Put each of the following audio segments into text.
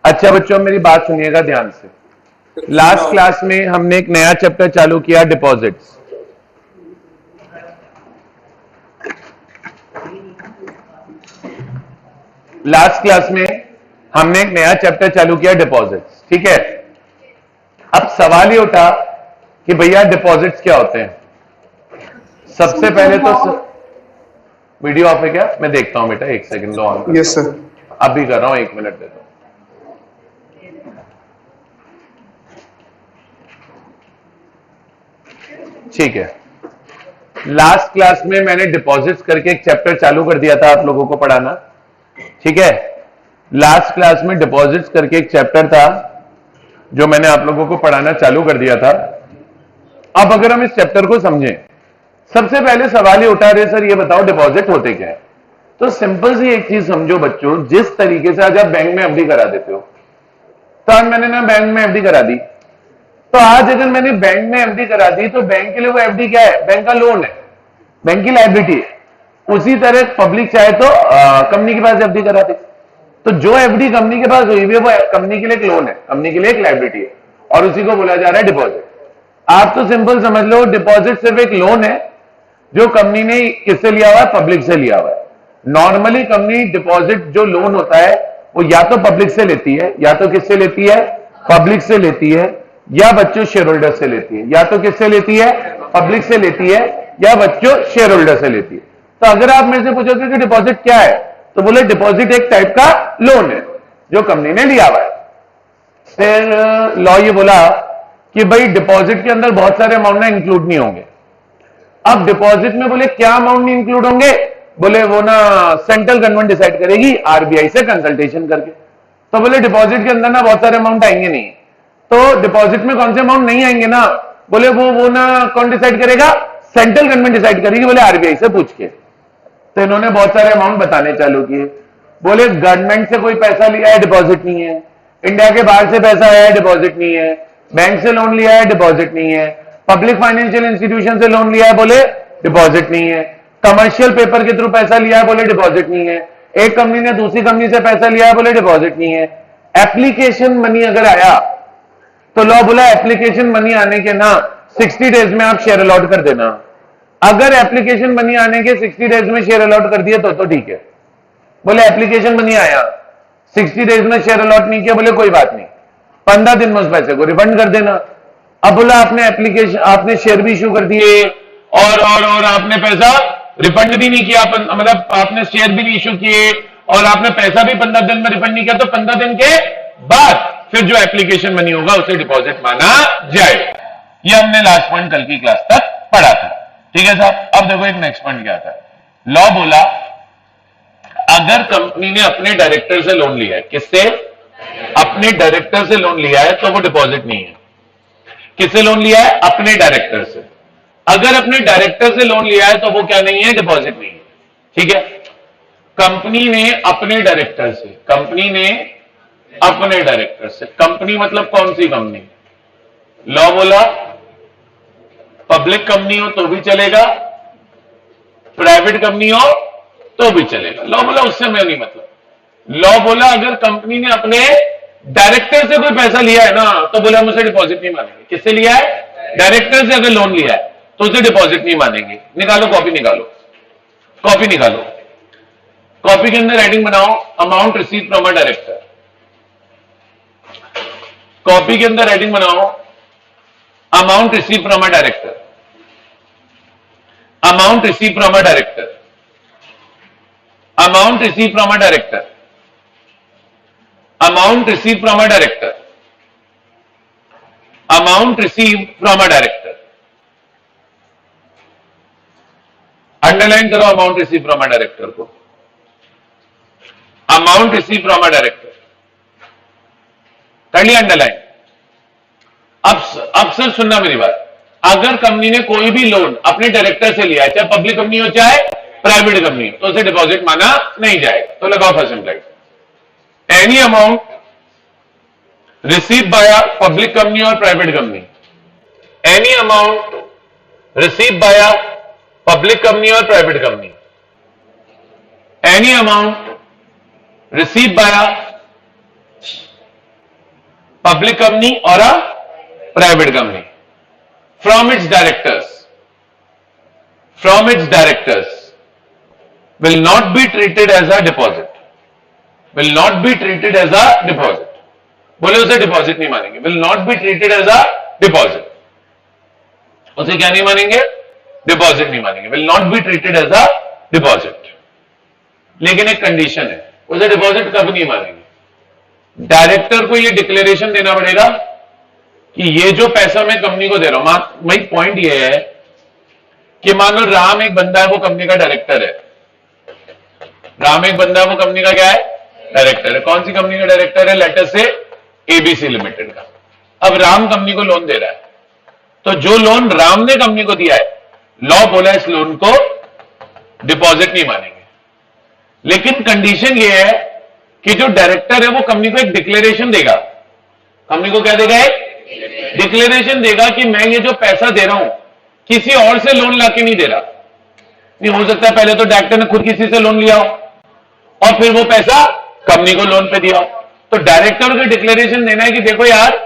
अच्छा बच्चों मेरी बात सुनिएगा ध्यान से। लास्ट क्लास में हमने एक नया चैप्टर चालू किया, डिपॉजिट्स। लास्ट क्लास में हमने एक नया चैप्टर चालू किया, डिपॉजिट्स। ठीक है, अब सवाल ये उठा कि भैया डिपॉजिट्स क्या होते हैं। सबसे पहले तो वीडियो ऑफ है क्या? मैं देखता हूं बेटा, एक सेकंड दो ऑन। Yes sir. अभी कर रहा हूं, 1 मिनट दे दो। ठीक है, लास्ट क्लास में मैंने डिपॉजिट्स करके एक चैप्टर चालू कर दिया था आप लोगों को पढ़ाना। ठीक है, लास्ट क्लास में डिपॉजिट्स करके एक चैप्टर था जो मैंने आप लोगों को पढ़ाना चालू कर दिया था। अब अगर हम इस चैप्टर को समझें, सबसे पहले सवाल ये उठा रहे सर ये बताओ डिपॉजिट होते क्या है। तो सिंपल सी एक चीज समझो बच्चों, जिस तरीके से आज आप बैंक में एफडी करा देते हो, तो आज मैंने ना बैंक में एफडी करा दी, तो आज अगर मैंने बैंक में एफडी करा दी तो बैंक के लिए वो एफडी क्या है? बैंक का लोन है, बैंक की लायबिलिटी है। उसी तरह पब्लिक चाहे तो कंपनी के पास एफडी करा दे, तो जो एफडी कंपनी के पास हुई है वो कंपनी के लिए एक लोन है, कंपनी के लिए एक लायबिलिटी है, और उसी को बोला जा रहा है डिपॉजिट। आप तो सिंपल समझ लो, डिपॉजिट सिर्फ एक लोन है जो कंपनी ने किससे लिया हुआ है? पब्लिक से लिया हुआ है। नॉर्मली कंपनी डिपॉजिट जो लोन होता है वो या तो पब्लिक से लेती है, या तो किससे लेती है? पब्लिक से लेती है, या बच्चों शेयर होल्डर से लेती है। या तो किससे लेती है? पब्लिक से लेती है, या बच्चों शेयर होल्डर से लेती है। तो अगर आप मेरे से पूछोगे कि डिपॉजिट क्या है, तो बोले डिपॉजिट एक टाइप का लोन है जो कंपनी ने लिया हुआ है। फिर लॉ ये बोला कि भाई डिपॉजिट के अंदर बहुत सारे अमाउंट ना इंक्लूड नहीं होंगे। अब डिपॉजिट में बोले क्या अमाउंट नहीं इंक्लूड होंगे? बोले वो ना सेंट्रल गवर्नमेंट डिसाइड करेगी आरबीआई से कंसल्टेशन करके। तो बोले डिपॉजिट के अंदर ना बहुत सारे अमाउंट आएंगे नहीं, तो डिपॉजिट में कौन से अमाउंट नहीं आएंगे ना? बोले वो ना कौन डिसाइड करेगा? सेंट्रल गवर्नमेंट डिसाइड करेगी, बोले आरबीआई से पूछ के। तो इन्होंने बहुत सारे अमाउंट बताने चालू किए। बोले गवर्नमेंट से कोई पैसा लिया है, डिपॉजिट नहीं है। इंडिया के बाहर से पैसा आया है, डिपॉजिट नहीं है। बैंक से लोन लिया है, डिपॉजिट नहीं है। पब्लिक फाइनेंशियल इंस्टीट्यूशन से लोन लिया है, बोले डिपॉजिट नहीं है। कमर्शियल पेपर के थ्रू पैसा लिया है, बोले डिपॉजिट नहीं है। एक कंपनी ने दूसरी कंपनी से पैसा लिया है, बोले डिपॉजिट नहीं है। एप्लीकेशन मनी अगर आया तो लॉ बोला एप्लीकेशन मनी आने के ना 60 डेज में आप शेयर अलॉट कर देना। अगर एप्लीकेशन मनी आने के 60 डेज में शेयर अलॉट कर दिया तो ठीक है। बोले एप्लीकेशन मनी आया, 60 डेज में शेयर अलॉट नहीं किया, बोले कोई बात नहीं, 15 दिन में उस पैसे को रिफंड कर देना। अब बोला आपने एप्लीकेशन, आपने शेयर भी इशू कर दिए और आपने पैसा रिफंड भी नहीं किया, मतलब आपने शेयर भी नहीं इशू किए और आपने पैसा भी 15 दिन में रिफंड नहीं किया, तो 15 दिन के बाद फिर जो एप्लीकेशन मनी होगा उसे डिपॉजिट माना जाएगा। ये हमने लास्ट पॉइंट कल की क्लास तक पढ़ा था। ठीक है साहब, अब देखो एक नेक्स्ट पॉइंट क्या था। लॉ बोला अगर कंपनी ने अपने डायरेक्टर से लोन लिया है, किससे? अपने डायरेक्टर से लोन लिया है, तो वो डिपॉजिट नहीं है। किससे लोन लिया है? अपने डायरेक्टर से। अगर अपने डायरेक्टर से लोन लिया है तो वो क्या नहीं है? डिपॉजिट नहीं है। ठीक है, कंपनी ने अपने डायरेक्टर से, कंपनी ने अपने डायरेक्टर से, कंपनी मतलब कौन सी कंपनी? लॉ बोला पब्लिक कंपनी हो तो भी चलेगा, प्राइवेट कंपनी हो तो भी चलेगा। लॉ बोला उससे मैं नहीं मतलब। लॉ बोला अगर कंपनी ने अपने डायरेक्टर से कोई पैसा लिया है ना, तो बोला हम उसे डिपॉजिट नहीं मानेंगे। किससे लिया है? डायरेक्टर से अगर लोन लिया है तो उसे डिपॉजिट नहीं मानेंगे। निकालो कॉपी, निकालो कॉपी, निकालो कॉपी के अंदर हेडिंग बनाओ amount receive from a director. Copy के अंदर हेडिंग बनाओ amount receive from a director, amount receive from a director, amount receive from a director, amount receive from a director, amount receive from a director. Underline करो amount receive from a director को, amount receive from a director कर लिया underline. अब sir सुनना मेरी बात, अगर company ने कोई भी लोन अपने डायरेक्टर से लिया है, चाहे पब्लिक कंपनी हो चाहे प्राइवेट कंपनी हो, तो उसे डिपॉजिट माना नहीं जाएगा। तो लगाओ first employ, any amount receive by a public company और private company, any amount receive by a public company और private company, any amount receive by a public company or a private company. From its directors will not be treated as a deposit. Will not be treated as a deposit. बोले उसे deposit नहीं मानेंगे. Will not be treated as a deposit. उसे क्या नहीं मानेंगे? Deposit नहीं मानेंगे. Will not be treated as a deposit. लेकिन एक कंडीशन है, उसे डिपॉजिट कब नहीं मानेंगे? डायरेक्टर को ये डिक्लेरेशन देना पड़ेगा कि ये जो पैसा मैं कंपनी को दे रहा हूं, वही पॉइंट ये है कि मान लो राम एक बंदा है, वो कंपनी का डायरेक्टर है. राम एक बंदा है, वो कंपनी का क्या है? डायरेक्टर है. कौन सी कंपनी का डायरेक्टर है? लेटर से एबीसी लिमिटेड का. अब राम कंपनी को लोन दे रहा है, तो जो लोन राम ने कंपनी को दिया है, लॉ बोला इस लोन को डिपॉजिट नहीं मानेंगे. लेकिन कंडीशन ये है कि जो डायरेक्टर है वो कंपनी को एक डिक्लेरेशन देगा. कंपनी को क्या देगा? एक डिक्लेरेशन देगा कि मैं ये जो पैसा दे रहा हूं किसी और से लोन लाके नहीं दे रहा. नहीं हो सकता पहले तो डायरेक्टर ने खुद किसी से लोन लिया हो और फिर वो पैसा कंपनी को लोन पे दिया हो. तो डायरेक्टर को डिक्लेरेशन देना है कि देखो यार,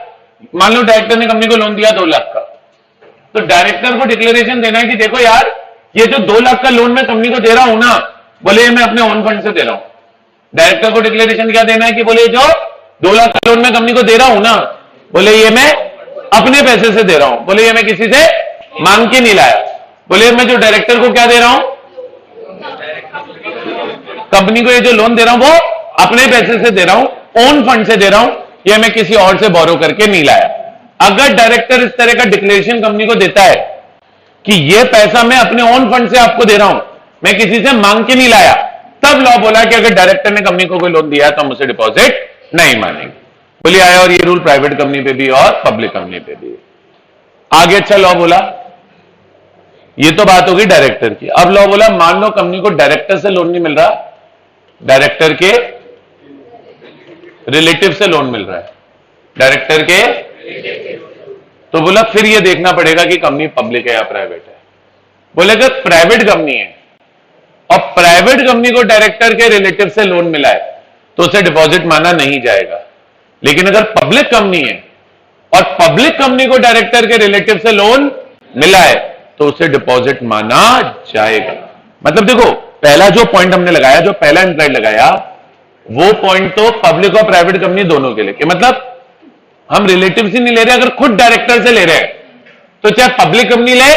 मान लो डायरेक्टर ने कंपनी को लोन दिया 2 लाख का, तो डायरेक्टर को डिक्लेरेशन देना है कि देखो यार, ये जो 2 लाख का लोन मैं कंपनी को दे रहा हूं ना, बोले ये मैं अपने ओन फंड से दे रहा हूं. डायरेक्टर को डिक्लेरेशन क्या देना है कि बोले जो 2 लाख का लोन मैं कंपनी को दे रहा हूं ना, बोले ये मैं अपने पैसे से दे रहा हूं. बोले ये मैं किसी से मांग के नहीं लाया. बोले मैं जो डायरेक्टर को क्या दे रहा हूं, कंपनी को ये जो लोन दे रहा हूं वो अपने पैसे से दे रहा हूं, ओन फंड से दे रहा हूं, ये मैं किसी और से बोरो करके नहीं लाया. अगर डायरेक्टर इस तरह का डिक्लेरेशन कंपनी को देता है कि ये पैसा मैं अपने ओन फंड से आपको दे रहा हूं, मैं किसी से मांग के नहीं लाया, तब लॉ बोला कि अगर डायरेक्टर ने कंपनी को कोई लोन दिया तो हम उसे डिपॉजिट नहीं मानेंगे. बोलिए आया. और ये रूल प्राइवेट कंपनी पे भी और पब्लिक कंपनी पे भी. आगे अच्छा लॉ बोला, ये तो बात होगी डायरेक्टर की. अब लॉ बोला मान लो कंपनी को डायरेक्टर से लोन नहीं मिल रहा, डायरेक्टर के रिलेटिव से लोन मिल रहा है. डायरेक्टर के, तो बोला फिर ये देखना पड़ेगा कि कंपनी पब्लिक है या प्राइवेट है. बोले अगर प्राइवेट कंपनी है और प्राइवेट कंपनी को डायरेक्टर के रिलेटिव से लोन मिला है तो उसे डिपॉजिट माना नहीं जाएगा. लेकिन अगर पब्लिक कंपनी है और पब्लिक कंपनी को डायरेक्टर के रिलेटिव से लोन मिला है तो उसे डिपॉजिट माना जाएगा. मतलब देखो, पहला जो पॉइंट हमने लगाया, जो पहला इंप्लाइड लगाया, वो पॉइंट तो पब्लिक और प्राइवेट कंपनी दोनों के लिए, कि मतलब हम रिलेटिव से नहीं ले रहे, अगर खुद डायरेक्टर से ले रहे हैं तो चाहे पब्लिक कंपनी ले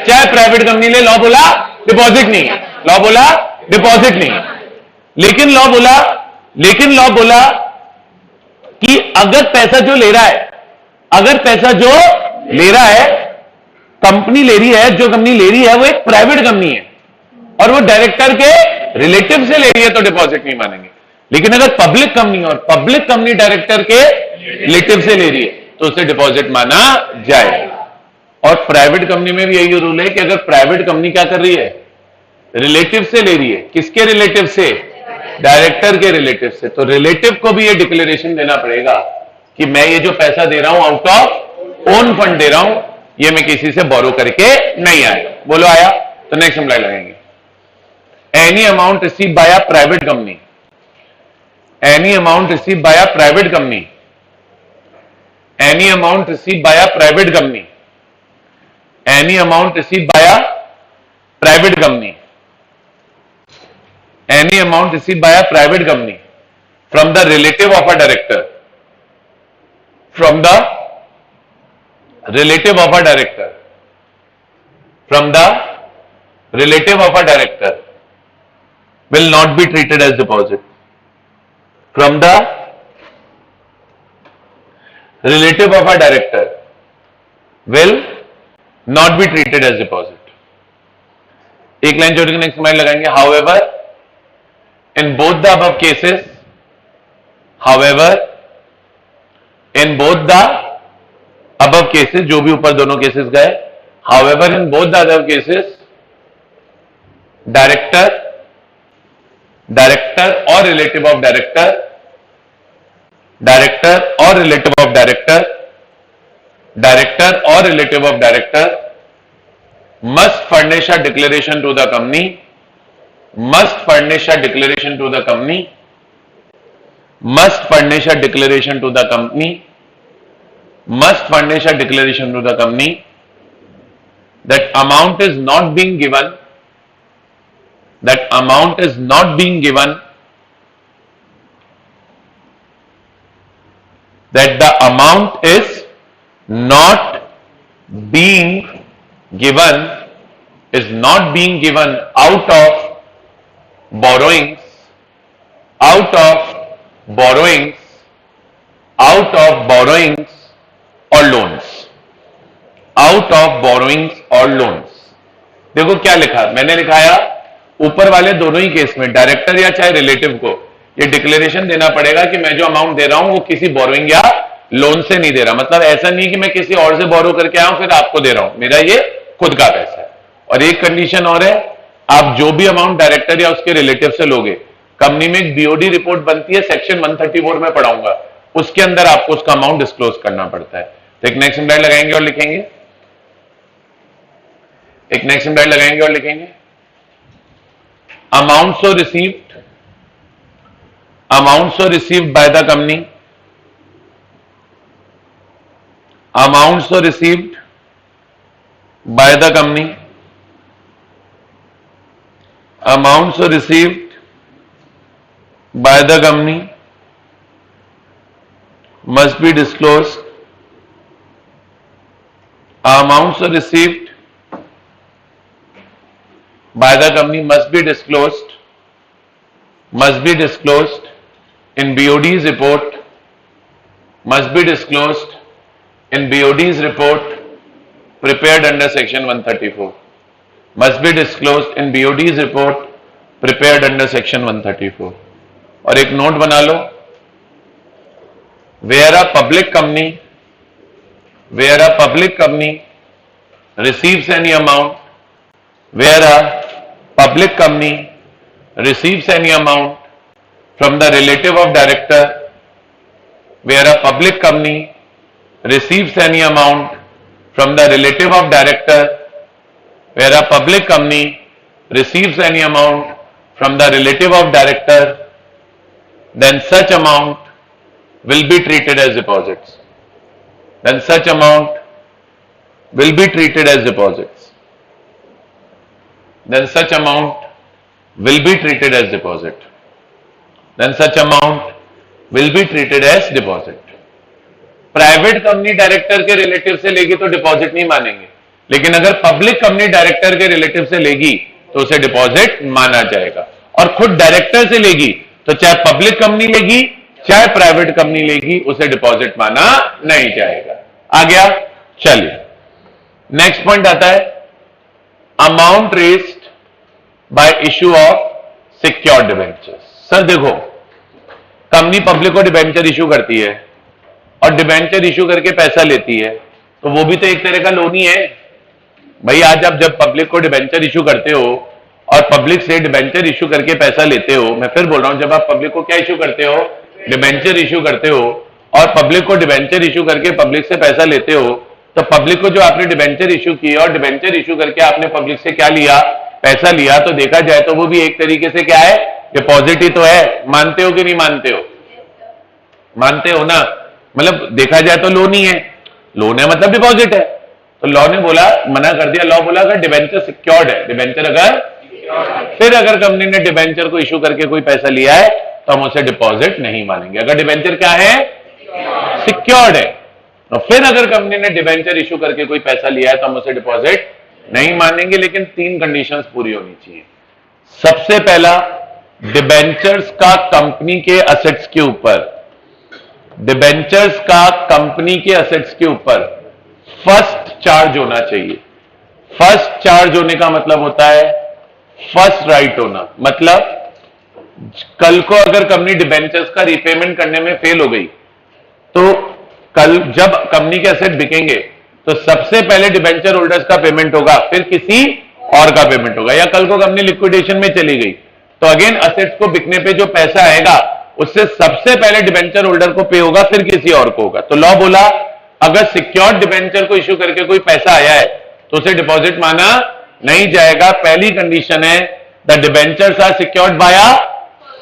चाहे प्राइवेट कंपनी ले, लॉ बोला डिपॉजिट नहीं है. लॉ बोला डिपॉजिट नहीं है. लेकिन लॉ बोला कि अगर पैसा जो ले रहा है, अगर पैसा जो ले रहा है, कंपनी ले रही है, जो कंपनी ले रही है वो एक प्राइवेट कंपनी है और वो डायरेक्टर के रिलेटिव से ले रही है तो डिपॉजिट नहीं मानेंगे. लेकिन अगर पब्लिक कंपनी और पब्लिक कंपनी डायरेक्टर के रिलेटिव से ले रही है तो उसे डिपॉजिट माना जाएगा. और प्राइवेट कंपनी में भी यही रूल है कि अगर प्राइवेट कंपनी क्या कर रही है, रिलेटिव से ले रही है, किसके रिलेटिव से? डायरेक्टर के रिलेटिव से, तो रिलेटिव को भी ये डिक्लेरेशन देना पड़ेगा कि मैं ये जो पैसा दे रहा हूं आउट ऑफ ओन फंड दे रहा हूं, ये मैं किसी से बोरो करके नहीं आया. बोलो आया. तो नेक्स्ट हम लाइन लगाएंगे. Any amount receive by a private company, any amount receive by a private company, any amount receive by a private company, any amount receive by a private company, any amount received by a private company from the relative of a director, from the relative of a director, from the relative of a director will not be treated as deposit. From the relative of a director will not be treated as deposit. एक line जोड़ के next line लगाएंगे. However, in both the above cases, however, in both the above cases, जो भी ऊपर दोनों cases गए, however, in both the other cases, director or relative of director, director or relative of director, director or relative of director must furnish a declaration to the company, must furnish a declaration to the company, must furnish a declaration to the company must furnish a declaration to the company that amount is not being given, that amount is not being given, that the amount is not being given, is not being given out of borrowings, out of borrowings, out of borrowings or loans, out of borrowings or loans। देखो क्या लिखा, मैंने लिखाया ऊपर वाले दोनों ही case में director या चाहे रिलेटिव को ये डिक्लेरेशन देना पड़ेगा कि मैं जो अमाउंट दे रहा हूं वो किसी बोरोइंग या लोन से नहीं दे रहा। मतलब ऐसा नहीं कि मैं किसी और से बोरो करके आया हूं फिर आपको दे रहा हूं, मेरा ये खुद का पैसा है। और एक कंडीशन और है, आप जो भी अमाउंट डायरेक्टर या उसके रिलेटिव से लोगे, कंपनी में एक बीओडी रिपोर्ट बनती है, सेक्शन 134 में पढ़ाऊंगा, उसके अंदर आपको उसका अमाउंट डिस्क्लोज करना पड़ता है। तो एक नेक्स्ट एम्प्लॉय लगाएंगे और लिखेंगे, एक नेक्स्ट एम्प्लॉय लगाएंगे और लिखेंगे amount so received, amount so received by the company, amount so received by the company, amounts so received by the company must be disclosed, amounts so received by the company must be disclosed, must be disclosed in BOD's report, must be disclosed in BOD's report prepared under section 134, must be disclosed in BOD's report prepared under section 134। और एक note बना लो, where a public company, where a public company receives any amount, where a public company receives any amount from the relative of director, where a public company receives any amount from the relative of director, where a public company receives any amount from the relative of director, then such amount will be treated as deposits. Then such amount will be treated as deposits. Then such amount will be treated as deposit. Then such amount will be treated as deposit. Private company director के relative से लेगी तो deposit नहीं मानेंगे, लेकिन अगर public company director के relative से लेगी तो उसे डिपॉजिट माना जाएगा। और खुद डायरेक्टर से लेगी तो चाहे पब्लिक कंपनी लेगी चाहे प्राइवेट कंपनी लेगी उसे डिपॉजिट माना नहीं जाएगा। आ गया, चलिए नेक्स्ट पॉइंट आता है amount raised bye issue of secured debentures. Sir देखो, कंपनी पब्लिक को डिबेंचर इश्यू करती है और डिबेंचर इश्यू करके पैसा लेती है, तो वो भी तो एक तरह का लोन ही है भाई। आज आप जब पब्लिक को डिबेंचर इश्यू करते हो और पब्लिक से डिबेंचर इश्यू करके पैसा लेते हो, मैं फिर बोल रहा हूं, जब आप पब्लिक को क्या इश्यू करते हो, डिबेंचर इश्यू करते हो, और पब्लिक को डिबेंचर इश्यू करके पब्लिक से पैसा लेते हो, तो पब्लिक को जो आपने डिबेंचर इश्यू किया और डिबेंचर इश्यू करके आपने पब्लिक से क्या लिया, पैसा लिया, तो देखा जाए तो वो भी एक तरीके से क्या है, डिपॉजिट ही तो है। मानते हो कि नहीं मानते हो? मानते हो ना? मतलब देखा जाए तो लोन ही है, लोन है मतलब डिपॉजिट है। तो लॉ ने बोला, मना कर दिया, लॉ बोला अगर डिबेंचर सिक्योर्ड है, डिबेंचर अगर फिर अगर कंपनी ने डिबेंचर को इश्यू करके कोई पैसा लिया है तो हम उसे डिपॉजिट नहीं मानेंगे। अगर डिबेंचर क्या है, सिक्योर्ड है, तो फिर अगर कंपनी ने डिबेंचर इश्यू करके कोई पैसा लिया है तो हम उसे डिपॉजिट नहीं मानेंगे, लेकिन 3 कंडीशंस पूरी होनी चाहिए। सबसे पहला, डिबेंचर्स का कंपनी के असेट्स के ऊपर, डिबेंचर्स का कंपनी के असेट्स के ऊपर फर्स्ट चार्ज होना चाहिए। फर्स्ट चार्ज होने का मतलब होता है फर्स्ट राइट होना। मतलब कल को अगर कंपनी डिबेंचर्स का रिपेमेंट करने में फेल हो गई तो कल जब कंपनी के असेट बिकेंगे तो सबसे पहले डिबेंचर होल्डर्स का पेमेंट होगा, फिर किसी और का पेमेंट होगा। या कल को कंपनी लिक्विडेशन में चली गई तो अगेन असेट्स को बिकने पे जो पैसा आएगा उससे सबसे पहले डिबेंचर होल्डर को पे होगा, फिर किसी और को होगा। तो लॉ बोला अगर सिक्योर्ड डिबेंचर को इश्यू करके कोई पैसा आया है तो उसे डिपॉजिट माना नहीं जाएगा। पहली कंडीशन है the debentures are secured by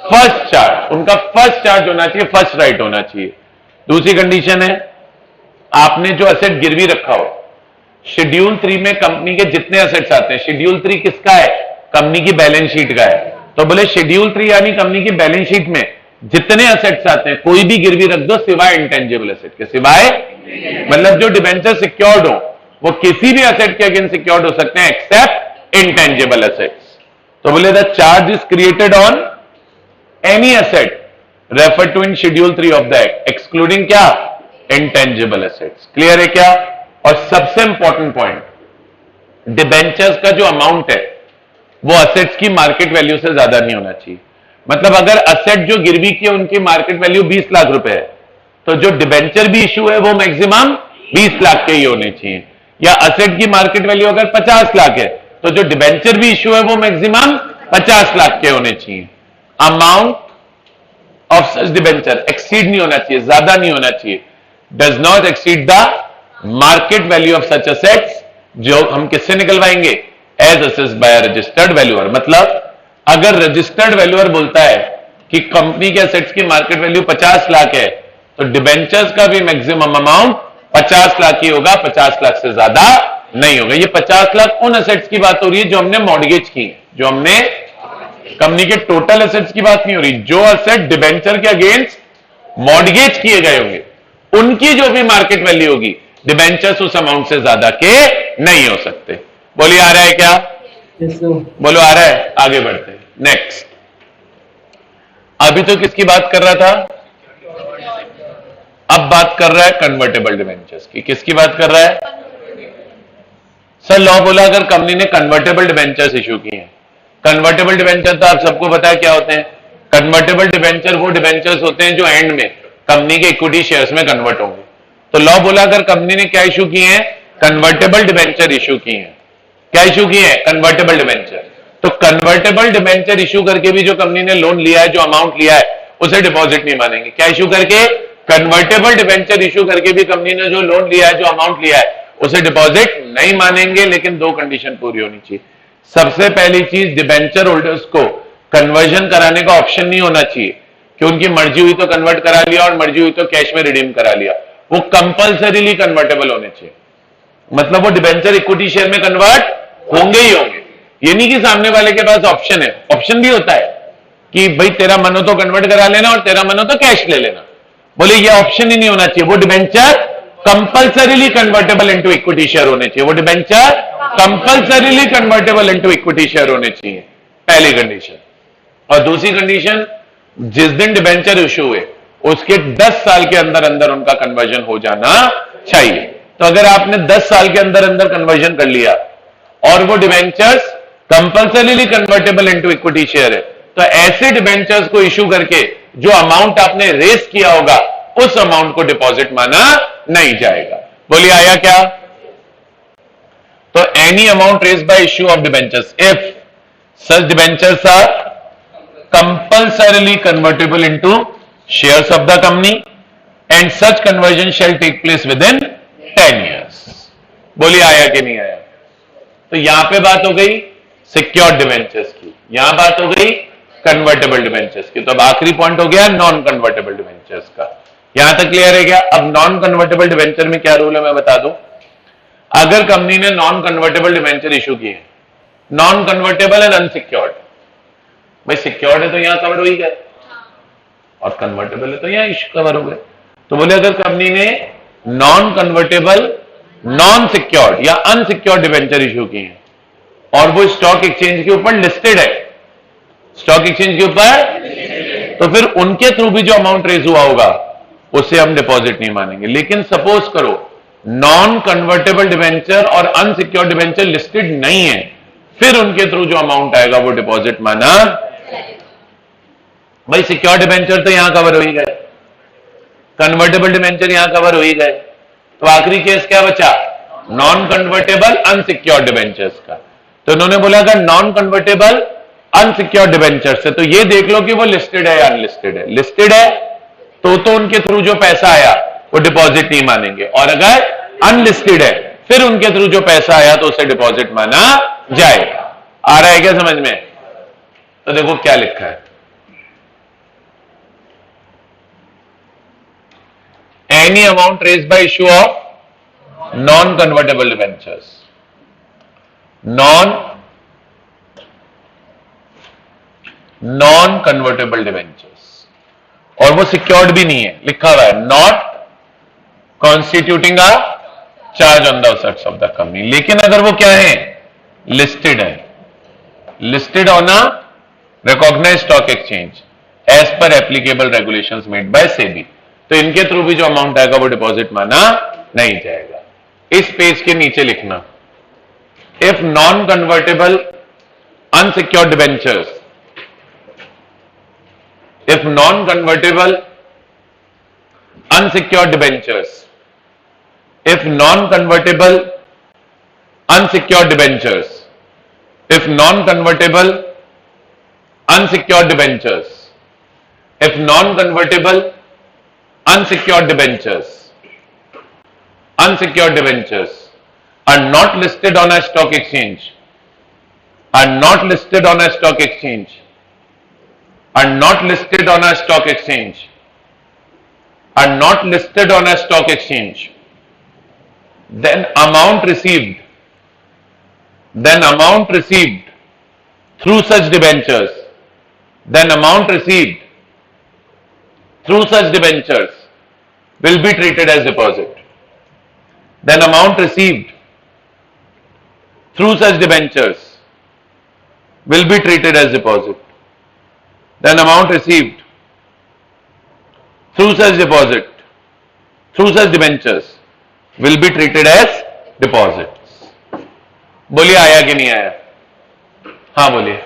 first charge, उनका फर्स्ट चार्ज होना चाहिए, फर्स्ट राइट होना चाहिए। दूसरी कंडीशन है आपने जो असेट गिरवी रखा हो, शेड्यूल 3 में कंपनी के जितने असेट्स आते हैं, शेड्यूल 3 किसका है? कंपनी की बैलेंस शीट का है। तो बोले शेड्यूल 3 यानी कंपनी की बैलेंस शीट में जितने असेट्स आते हैं कोई भी गिरवी रख दो सिवाय इंटेंजिबल असेट के। सिवाय मतलब जो डिबेंचर सिक्योर्ड हो वो किसी भी असेट के अगेंस्ट सिक्योर्ड हो सकते हैं एक्सेप्ट इंटेंजिबल असेट्स। तो बोले the charge is created on any asset refer to in schedule 3 of the act excluding क्या? Intangible assets. क्लियर है क्या? और सबसे इंपॉर्टेंट पॉइंट, डिबेंचर्स का जो अमाउंट है वो असेट्स की मार्केट वैल्यू से ज्यादा नहीं होना चाहिए। मतलब अगर असेट जो गिरवी की उनकी मार्केट वैल्यू 20 लाख रुपए है तो जो डिबेंचर भी इशू है वो मैक्सिमम 20 लाख के ही होने चाहिए। या असेट की मार्केट वैल्यू अगर 50 लाख है तो जो डिबेंचर भी इशू है वो मैक्सिमम 50 लाख के होने चाहिए। Amount of such debenture exceed नहीं होना चाहिए, ज्यादा नहीं होना चाहिए। Does not exceed the market value of such assets, जो हम किससे निकलवाएंगे? As assessed by registered valuer. मतलब अगर रजिस्टर्ड वैल्यूअर बोलता है कि कंपनी के असेट्स की मार्केट वैल्यू 50 लाख है तो डिबेंचर्स का भी मैक्सिमम अमाउंट 50 लाख ही होगा, 50 लाख से ज्यादा नहीं होगा। ये 50 लाख उन असेट्स की बात हो रही है जो हमने मॉर्गेज की, जो हमने कंपनी के टोटल असेट्स की बात नहीं हो रही। जो असेट डिबेंचर के अगेंस्ट मॉर्गेज किए गए होंगे उनकी जो भी मार्केट वैल्यू होगी डिबेंचर्स उस अमाउंट से ज्यादा के नहीं हो सकते। बोलिए आ रहा है क्या? बोलो आ रहा है? आगे बढ़ते हैं। नेक्स्ट, अभी तो किसकी बात कर रहा था? अब बात कर रहा है कन्वर्टेबल डिबेंचर्स की। किसकी बात कर रहा है? सर लॉ बोला अगर कंपनी ने कन्वर्टेबल डिबेंचर्स इशू किए हैं। कन्वर्टेबल डिबेंचर तो आप सबको पता है क्या होते हैं। कन्वर्टेबल डिबेंचर वो डिबेंचर्स होते हैं जो एंड में कंपनी के इक्विटी शेयर्स में कन्वर्ट होंगे। तो लॉ बोला अगर कंपनी ने क्या इशू किए हैं? कन्वर्टेबल डिबेंचर इशू किए हैं। क्या इशू किए हैं? Convertible debenture. तो कन्वर्टेबल डिबेंचर इशू करके भी जो कंपनी ने लोन लिया है, जो अमाउंट लिया है, उसे डिपॉजिट नहीं मानेंगे। क्या इशू करके? कन्वर्टेबल डिबेंचर इशू करके भी कंपनी ने जो लोन लिया है, जो अमाउंट लिया है, उसे डिपॉजिट नहीं मानेंगे। लेकिन दो कंडीशन पूरी होनी चाहिए। सबसे पहली चीज, डिबेंचर होल्डर्स को कन्वर्जन कराने का ऑप्शन नहीं होना चाहिए कि उनकी मर्जी हुई तो कन्वर्ट करा लिया और मर्जी हुई तो कैश में रिडीम करा लिया। वो कंपल्सरीली कन्वर्टेबल होने चाहिए। मतलब वो डिबेंचर इक्विटी शेयर में कन्वर्ट होंगे ही होंगे। ये नहीं कि सामने वाले के पास ऑप्शन है। ऑप्शन भी होता है कि भाई तेरा मन हो तो कन्वर्ट करा लेना और तेरा मन हो तो कैश ले लेना। बोले ये ऑप्शन ही नहीं होना चाहिए। वो debenture compulsorily convertible into equity share होने चाहिए। वो debenture compulsorily convertible into equity share होने चाहिए, पहली कंडीशन। और दूसरी कंडीशन, जिस दिन डिबेंचर इशू हुए उसके 10 साल के अंदर अंदर उनका कन्वर्जन हो जाना चाहिए। तो अगर आपने 10 साल के अंदर अंदर कन्वर्जन कर लिया और वो debentures compulsorily convertible into equity share है, तो ऐसे डिबेंचर्स को इशू करके जो अमाउंट आपने रेस किया होगा उस अमाउंट को डिपॉजिट माना नहीं जाएगा। बोलिए आया क्या? तो any amount raised by issue of debentures if such debentures are compulsorily convertible into shares of the company and such conversion shall take place within 10 years। बोलिए आया कि नहीं आया? तो यहां पे बात हो गई सिक्योर्ड डिबेंचर्स की, यहां बात हो गई कन्वर्टेबल डिबेंचर्स की। तो अब आखिरी पॉइंट हो गया नॉन कन्वर्टेबल डिबेंचर्स का। यहां तक क्लियर है क्या? अब नॉन कन्वर्टेबल डिबेंचर में क्या रूल है मैं बता दूं। अगर कंपनी ने नॉन कन्वर्टेबल डिबेंचर इशू किए, नॉन कन्वर्टेबल एंड अनसिक्योर्ड, भाई सिक्योर्ड है तो यहां कवर हो ही गए और कन्वर्टेबल है तो यहां इशू कवर हो गए। तो बोले अगर कंपनी ने नॉन कन्वर्टेबल, नॉन सिक्योर्ड या अनसिक्योर्ड डिबेंचर इशू किए हैं और वो स्टॉक एक्सचेंज के ऊपर लिस्टेड है, स्टॉक एक्सचेंज के ऊपर, तो फिर उनके थ्रू भी जो अमाउंट रेज हुआ होगा उसे हम डिपॉजिट नहीं मानेंगे। लेकिन सपोज करो नॉन कन्वर्टेबल डिबेंचर और अनसिक्योर्ड डिबेंचर लिस्टेड नहीं है, फिर उनके थ्रू जो अमाउंट आएगा वो डिपॉजिट माना। भाई सिक्योर्ड डिबेंचर तो यहां कवर हो ही गए, कन्वर्टेबल डिबेंचर यहां कवर हो ही गए, तो आखिरी केस क्या बचा? नॉन कन्वर्टेबल अनसिक्योर्ड डिबेंचर्स का। तो उन्होंने बोला अगर नॉन कन्वर्टेबल अनसिक्योर्ड डिबेंचर्स है तो ये देख लो कि वो लिस्टेड है या अनलिस्टेड है। लिस्टेड है तो उनके थ्रू जो पैसा आया वो डिपॉजिट नहीं मानेंगे, और अगर अनलिस्टेड है फिर उनके थ्रू जो पैसा आया तो उसे डिपॉजिट माना जाएगा। आ रहा है क्या समझ में? तो देखो क्या लिखा है, any amount raise by issue of non convertible debentures, non convertible debentures, और वो सिक्योर्ड भी नहीं है, लिखा हुआ है not constituting a charge on the assets of the company. लेकिन अगर वो क्या है, लिस्टेड है, listed on a recognised stock exchange as per applicable regulations made by SEBI, तो इनके थ्रू भी जो अमाउंट आएगा वो डिपॉजिट माना नहीं जाएगा। इस पेज के नीचे लिखना, if non convertible unsecured debentures, if non-convertible unsecured debentures, if non-convertible unsecured debentures, if non-convertible unsecured debentures, if non-convertible unsecured debentures, unsecured debentures are not listed on a stock exchange, are not listed on a stock exchange, are not listed on a stock exchange, are not listed on a stock exchange, then amount received through such debentures, then amount received through such debentures will be treated as deposit. Then amount received through such debentures will be treated as deposit. Then amount received through such deposit, through such debentures will be treated as deposits. बोलिए आया कि नहीं आया? हाँ बोलिए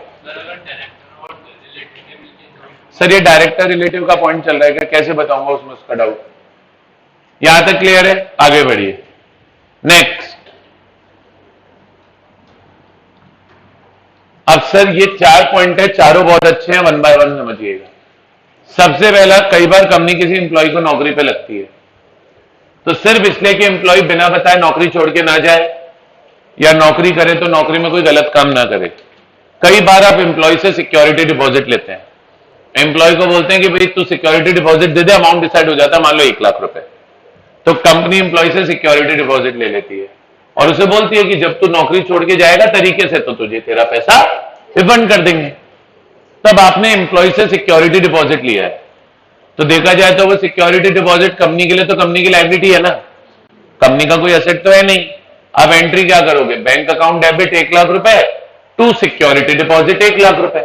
sir, ये director relative का point चल रहा है क्या, कैसे बताऊंगा उसमें उसका डाउट? यहां तक क्लियर है, आगे बढ़िए। नेक्स्ट, अब सर ये 4 पॉइंट है, चारों बहुत अच्छे हैं, 1 बाय 1 समझिएगा। सबसे पहला, कई बार कंपनी किसी एम्प्लॉय को नौकरी पे लगती है, तो सिर्फ इसलिए कि एम्प्लॉय बिना बताए नौकरी छोड़ के ना जाए या नौकरी करे तो नौकरी में कोई गलत काम ना करे। कई बार आप एम्प्लॉय से सिक्योरिटी डिपॉजिट लेते हैं, एम्प्लॉय को बोलते हैं कि भाई तू सिक्योरिटी डिपॉजिट दे दे, अमाउंट डिसाइड हो जाता है, मान लो 1 लाख रुपए, तो कंपनी एम्प्लॉय से सिक्योरिटी डिपॉजिट ले लेती है और उसे बोलती है कि जब तू नौकरी छोड़ के जाएगा तरीके से तो तुझे तेरा पैसा रिफंड कर देंगे। तब आपने एम्प्लॉय से सिक्योरिटी डिपॉजिट लिया है, तो देखा जाए तो वो सिक्योरिटी डिपॉजिट कंपनी के लिए तो कंपनी की लायबिलिटी है ना, कंपनी का कोई एसेट तो है नहीं। अब एंट्री क्या करोगे, बैंक अकाउंट डेबिट 1 लाख रुपए टू सिक्योरिटी डिपॉजिट 1 लाख रुपए,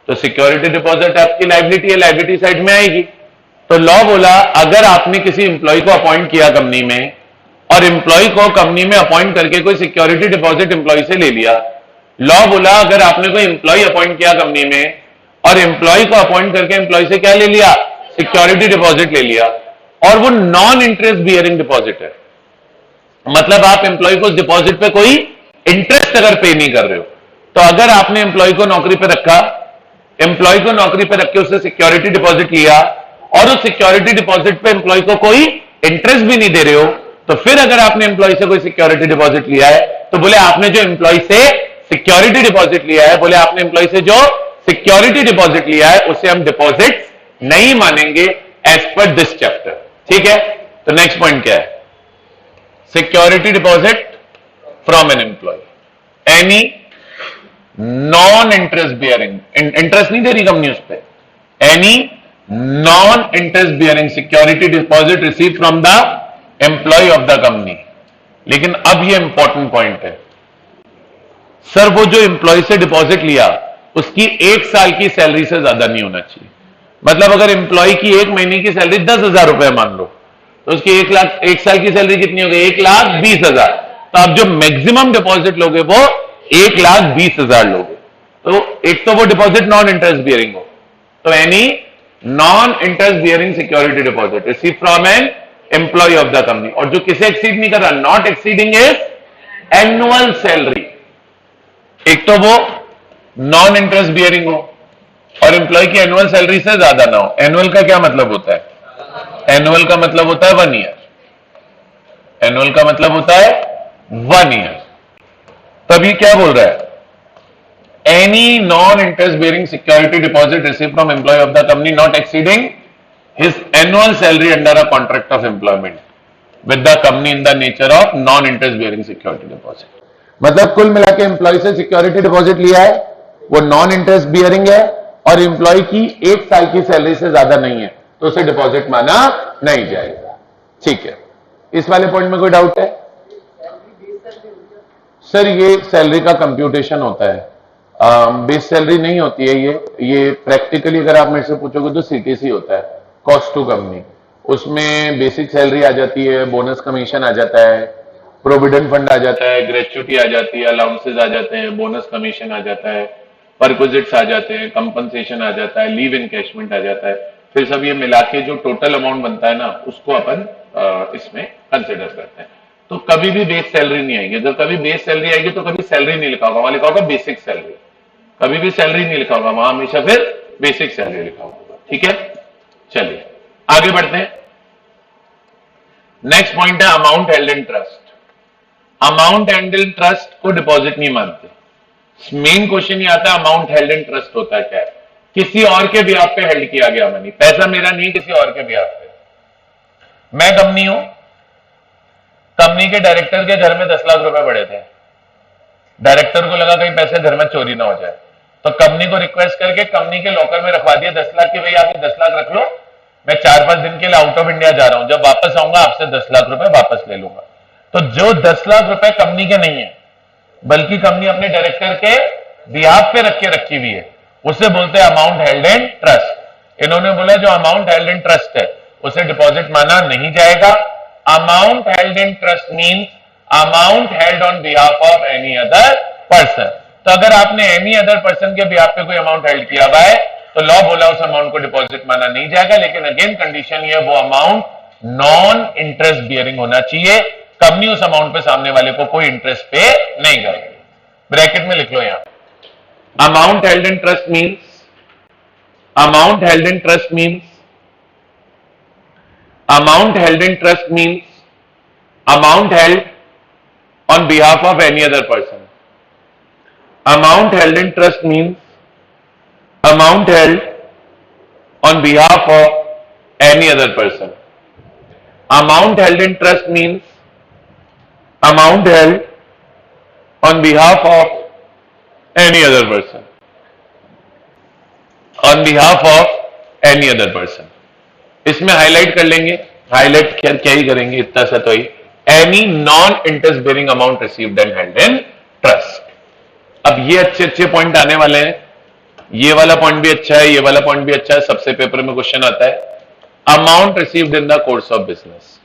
तो सिक्योरिटी डिपॉजिट आपकी लायबिलिटी है, लायबिलिटी साइड में आएगी। तो लॉ बोला अगर आपने किसी एम्प्लॉय को अपॉइंट किया कंपनी में और एम्प्लॉय को कंपनी में अपॉइंट करके कोई सिक्योरिटी डिपॉजिट एम्प्लॉय से ले लिया, लॉ बोला अगर आपने कोई एम्प्लॉय अपॉइंट किया कंपनी में और एम्प्लॉय को अपॉइंट करके एम्प्लॉय से क्या ले लिया, सिक्योरिटी डिपॉजिट ले लिया, और वो नॉन इंटरेस्ट बियरिंग डिपॉजिट है, मतलब आप एम्प्लॉय को उस डिपॉजिट पे कोई इंटरेस्ट अगर पे नहीं कर रहे हो, तो अगर आपने एम्प्लॉय को नौकरी पे रखा, एम्प्लॉय को नौकरी पे रख के उससे सिक्योरिटी डिपॉजिट लिया और उस सिक्योरिटी डिपॉजिट पे एम्प्लॉय को कोई इंटरेस्ट भी नहीं दे रहे हो, तो फिर अगर आपने एम्प्लॉय से कोई सिक्योरिटी डिपॉजिट लिया है तो बोले आपने जो एम्प्लॉय से सिक्योरिटी डिपॉजिट लिया है, बोले आपने एम्प्लॉय से जो सिक्योरिटी डिपॉजिट लिया है उसे हम डिपॉजिट नहीं मानेंगे एज पर दिस चैप्टर। ठीक है, तो नेक्स्ट पॉइंट क्या है, security deposit from an employ, any non interest bearing, interest नहीं दे रही कंपनी उस पर, any non interest bearing security deposit receive from the employ of the company. लेकिन अब ये इंपॉर्टेंट पॉइंट है, सर वो जो एम्प्लॉय से डिपॉजिट लिया उसकी 1 साल की सैलरी से ज्यादा नहीं होना चाहिए। मतलब अगर एम्प्लॉय की 1 महीने की सैलरी 10,000 रुपए मान लो, तो उसकी 1 साल की सैलरी कितनी हो गई, 1,20,000, तो आप जो मैक्सिमम डिपॉजिट लोगे वो 1,20,000 लोगे। तो एक तो वो डिपॉजिट नॉन इंटरेस्ट बियरिंग हो, तो any non interest bearing security deposit receive from an employ of the company, और जो किसे एक्सीड नहीं कर रहा, not exceeding is annual salary. एक तो वो नॉन इंटरेस्ट बियरिंग हो और एम्प्लॉय की एनुअल सैलरी से ज्यादा ना हो। एनुअल का क्या मतलब होता है, एनुअल का मतलब होता है 1 ईयर, एनुअल का मतलब होता है 1 ईयर। तभी क्या बोल रहा है, any non interest bearing security deposit receive from employ of the company not exceeding his annual salary under a contract of employment with the company in the nature of non interest bearing security deposit. मतलब कुल मिला के employ से security deposit लिया है, वो non interest bearing है और एम्प्लॉय की 1 साल की सैलरी से ज्यादा नहीं है, तो उसे डिपॉजिट माना नहीं जाएगा। ठीक है, इस वाले पॉइंट में कोई डाउट है? सर ये सैलरी का कंप्यूटेशन होता है, बेस सैलरी नहीं होती है। ये प्रैक्टिकली अगर आप मेरे से पूछोगे तो सीटीसी होता है, कॉस्ट टू कंपनी। उसमें बेसिक सैलरी आ जाती है, बोनस कमीशन आ जाता है, प्रोविडेंट फंड आ जाता है, ग्रेच्युटी आ जाती है, अलाउंसेस आ जाते हैं, बोनस कमीशन आ जाता है, परक्विजिट्स आ जाते हैं, कंपनसेशन आ जाता है, लीव इनकैशमेंट आ जाता है। फिर सब ये मिला के जो टोटल अमाउंट बनता है ना, उसको अपन इसमें कंसिडर करते हैं। तो कभी भी बेस सैलरी नहीं आएगी। जब कभी बेस सैलरी आएगी तो कभी सैलरी नहीं लिखा होगा, वहां लिखा होगा बेसिक सैलरी। कभी भी सैलरी नहीं लिखा होगा, वहां हमेशा फिर बेसिक सैलरी लिखा होगा। ठीक है, चलिए आगे बढ़ते हैं। नेक्स्ट पॉइंट है amount held in trust. Amount held in trust को डिपॉजिट नहीं मानते। मेन क्वेश्चन ये आता है अमाउंट हेल्ड इन ट्रस्ट होता है क्या है? किसी और के बिहाफ पे हेल्ड किया गया मनी, पैसा मेरा नहीं, किसी और के बिहाफ पे। मैं कंपनी हूं, कंपनी के डायरेक्टर के घर में 10 लाख रुपए पड़े थे। डायरेक्टर को लगा कहीं पैसे घर में चोरी ना हो जाए, तो कंपनी को रिक्वेस्ट करके कंपनी के लॉकर में रखवा दिया 10 लाख के, भाई आप 10 लाख रख लो, मैं 4-5 दिन के लिए आउट ऑफ इंडिया जा रहा हूं, जब वापस आऊंगा आपसे 10 लाख रुपए वापस ले लूंगा। तो जो 10 लाख रुपए कंपनी के नहीं है, बल्कि कंपनी अपने डायरेक्टर के बिहाफ पे रखी हुई है, उसे बोलते हैं अमाउंट हेल्ड इन ट्रस्ट। इन्होंने बोला जो अमाउंट हेल्ड इन ट्रस्ट है उसे डिपॉजिट माना नहीं जाएगा। Amount held in trust means amount held on behalf of any other person. तो अगर आपने एनी अदर पर्सन के बिहाफ पे कोई अमाउंट हेल्ड किया हुआ है तो लॉ बोला उस अमाउंट को डिपॉजिट माना नहीं जाएगा। लेकिन अगेन कंडीशन ये वो अमाउंट नॉन इंटरेस्ट बियरिंग होना चाहिए। कंपनी उस अमाउंट पे सामने वाले को कोई इंटरेस्ट पे नहीं करेगी। ब्रैकेट में लिख लो यहां, amount held in trust means, amount held in trust means, amount held in trust means amount held on behalf of any other person. Amount held in trust means amount held on behalf of any other person. Amount held in trust means amount held on behalf of any other person. On behalf of any other person. इसमें highlight कर लेंगे, highlight क्या ही करेंगे, इतना सा तो ही, any non interest bearing amount received and held in trust. अब ये अच्छे पॉइंट आने वाले हैं। ये वाला पॉइंट भी अच्छा है, ये वाला पॉइंट भी अच्छा है, सबसे पेपर में क्वेश्चन आता है। Amount received in the course of business.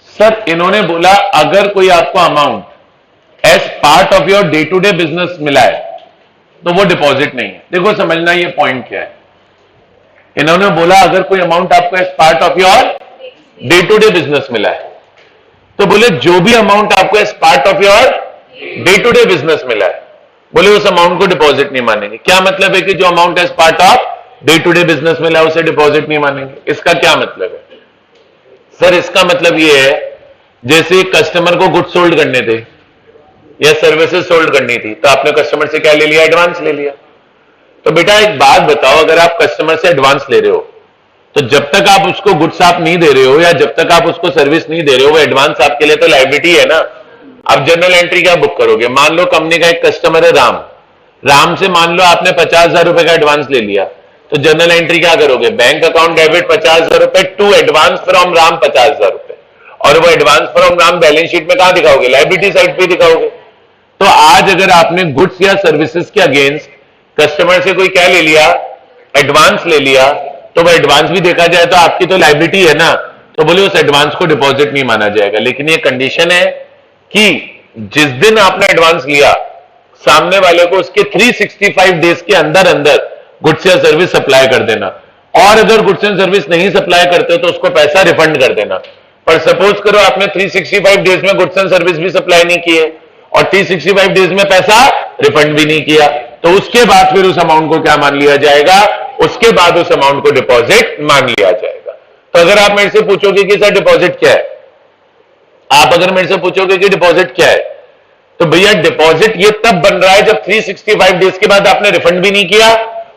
Sir इन्होंने बोला अगर कोई आपको amount as part of your day to day business मिला है तो वो डिपॉजिट नहीं है। देखो समझना ये पॉइंट क्या है। इन्होंने बोला अगर कोई अमाउंट आपको as part of your day to day business मिला है, तो बोले जो भी अमाउंट आपको as part of your day to day business मिला है, बोले उस अमाउंट को डिपॉजिट नहीं मानेंगे। क्या मतलब है कि जो amount as part of day to day business मिला है उसे डिपॉजिट नहीं मानेंगे? इसका क्या मतलब है? सर इसका मतलब ये है जैसे कस्टमर को गुड्स सोल्ड करने थे या सर्विसेज सोल्ड करनी थी, तो आपने कस्टमर से क्या ले लिया? एडवांस ले लिया। तो बेटा एक बात बताओ, अगर आप कस्टमर से एडवांस ले रहे हो तो जब तक आप उसको गुड्स आप नहीं दे रहे हो या जब तक आप उसको सर्विस नहीं दे रहे हो, वो एडवांस आपके लिए तो लायबिलिटी है ना। आप जनरल एंट्री क्या बुक करोगे? मान लो कंपनी का एक कस्टमर है राम, राम से मान लो आपने 50,000 रुपए का एडवांस ले लिया, तो जनरल एंट्री क्या करोगे? बैंक अकाउंट डेबिट 50,000 रुपए टू एडवांस फ्रॉम राम 50,000 रुपए, और वो advance from Ram balance sheet में कहां दिखाओगे? लायबिलिटी साइड पे दिखाओगे। तो आज अगर आपने गुड्स या सर्विसेज के अगेंस्ट कस्टमर से कोई क्या ले लिया? एडवांस ले लिया, तो वो एडवांस भी देखा जाए तो आपकी तो लायबिलिटी है ना, तो बोले उस एडवांस को डिपॉजिट नहीं माना जाएगा। लेकिन ये कंडीशन है कि जिस दिन आपने एडवांस लिया, सामने वाले को उसके 365 डेज के अंदर अंदर गुड्स या सर्विस सप्लाई कर देना, और अगर गुड्स एंड सर्विस नहीं सप्लाई करते तो उसको पैसा रिफंड कर देना। पर सपोज करो आपने 365 डेज में गुड्स एंड सर्विस भी सप्लाई नहीं किए और 365 डेज में पैसा रिफंड भी नहीं किया, तो उसके बाद फिर उस अमाउंट को क्या मान लिया जाएगा? उसके बाद उस अमाउंट को डिपॉजिट मान लिया जाएगा। तो अगर आप मेरे से पूछोगे कि सर डिपॉजिट क्या है, आप अगर मेरे से पूछोगे कि डिपॉजिट क्या है, तो भैया डिपॉजिट ये तब बन रहा है जब 365 डेज के बाद आपने रिफंड भी नहीं किया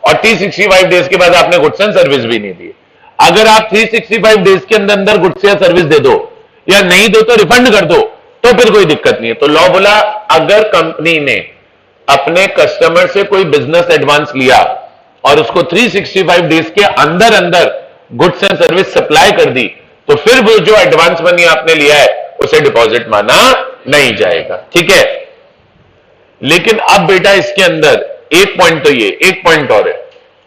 और 365 डेज के बाद आपने गुड्स एंड सर्विस भी नहीं दी। अगर आप 365 डेज के अंदर अंदर गुड्स या सर्विस दे दो या नहीं दो तो रिफंड कर दो, तो फिर कोई दिक्कत नहीं है। तो लॉ बोला अगर कंपनी ने अपने कस्टमर से कोई बिजनेस एडवांस लिया और उसको 365 डेज के अंदर अंदर गुड्स एंड सर्विस सप्लाई कर दी, तो फिर वो जो एडवांस मनी आपने लिया है उसे डिपॉजिट माना नहीं जाएगा। ठीक है, लेकिन अब बेटा इसके अंदर एक पॉइंट तो ये, एक पॉइंट और है।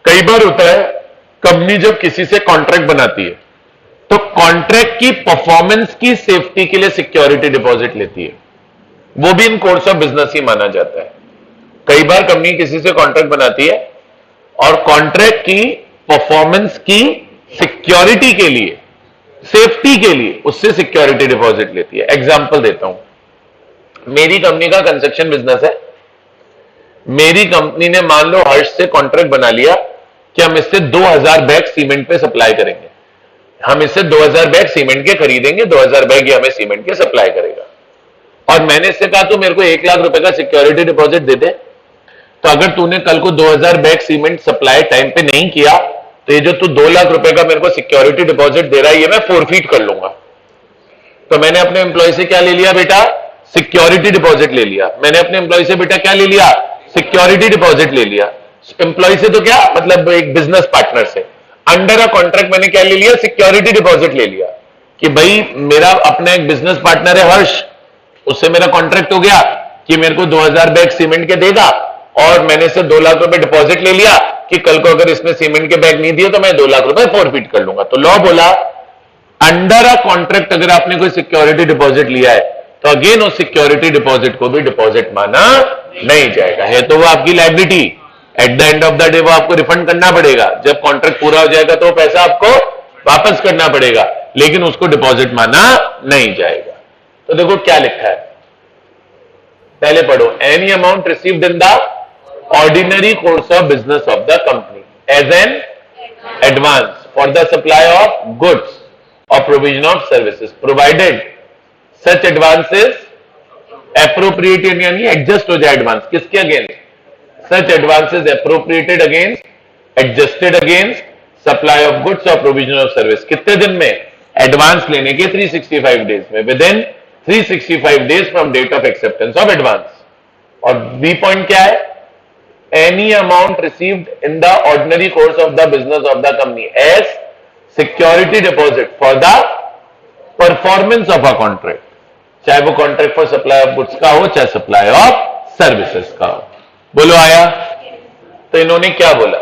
कई बार होता है कंपनी जब किसी से कॉन्ट्रैक्ट बनाती है तो कॉन्ट्रैक्ट की परफॉर्मेंस की सेफ्टी के लिए सिक्योरिटी डिपॉजिट लेती है, वो भी इन कोर्स ऑफ बिजनेस ही माना जाता है। कई बार कंपनी किसी से कॉन्ट्रैक्ट बनाती है और कॉन्ट्रैक्ट की परफॉर्मेंस की सिक्योरिटी के लिए, सेफ्टी के लिए उससे सिक्योरिटी डिपॉजिट लेती है। एग्जांपल देता हूं, मेरी कंपनी का कंस्ट्रक्शन बिजनेस है। मेरी कंपनी ने मान लो हर्ष से कॉन्ट्रैक्ट बना लिया कि हम इससे 2000 बैग सीमेंट पे सप्लाई करेंगे, हम इससे 2000 बैग सीमेंट के खरीदेंगे, 2000 बैग ये हमें सीमेंट के सप्लाई करेगा। और मैंने इससे कहा तू मेरे को 1 लाख रुपए का सिक्योरिटी डिपॉजिट दे दे, तो अगर तूने कल को 2000 बैग सीमेंट सप्लाई टाइम पे नहीं किया तो ये जो तू 2 लाख रुपए का मेरे को सिक्योरिटी डिपॉजिट दे रहा है ये मैं फोरफीट कर लूंगा। तो मैंने अपने एम्प्लॉय से क्या ले लिया बेटा, सिक्योरिटी डिपॉजिट ले लिया। मैंने अपने एम्प्लॉय से बेटा क्या ले लिया, सिक्योरिटी डिपॉजिट ले लिया। एम्प्लॉय से तो क्या मतलब एक बिजनेस पार्टनर से अंडर अ कॉन्ट्रैक्ट मैंने क्या ले लिया, सिक्योरिटी डिपॉजिट ले लिया कि भाई मेरा अपना एक बिजनेस पार्टनर है हर्ष, उससे मेरा कॉन्ट्रैक्ट हो गया कि मेरे को 2000 बैग सीमेंट के देगा और मैंने इससे 2 लाख रुपए डिपॉजिट ले लिया कि कल को अगर इसने सीमेंट के बैग नहीं दिए तो मैं 2 लाख रुपए फोरफीट कर लूंगा। तो लॉ बोला अंडर अ कॉन्ट्रैक्ट अगर आपने कोई सिक्योरिटी डिपॉजिट लिया है तो अगेन उस सिक्योरिटी डिपॉजिट को भी डिपॉजिट माना नहीं जाएगा। है तो वो आपकी liability, at the end of the day वो आपको रिफंड करना पड़ेगा। जब कॉन्ट्रैक्ट पूरा हो जाएगा तो पैसा आपको वापस करना पड़ेगा, लेकिन उसको डिपॉजिट माना नहीं जाएगा। तो देखो क्या लिखा है, पहले पढ़ो, any amount received in the ordinary course of business of the company as an advance for the supply of goods और provision of services provided such advances appropriated, यानी एडजस्ट हो जाए एडवांस किसके against, such advances appropriated against, adjusted against supply of goods और provision of service. कितने दिन में, advance लेने के 365 डेज में, within 365 days from date of acceptance of advance. और बी पॉइंट क्या है, any amount received in the ordinary course of the business of the company as security deposit for the performance of a contract, चाहे वो contract for supply of goods का हो चाहे supply of services का हो। बोलो आया। तो इन्होंने क्या बोला,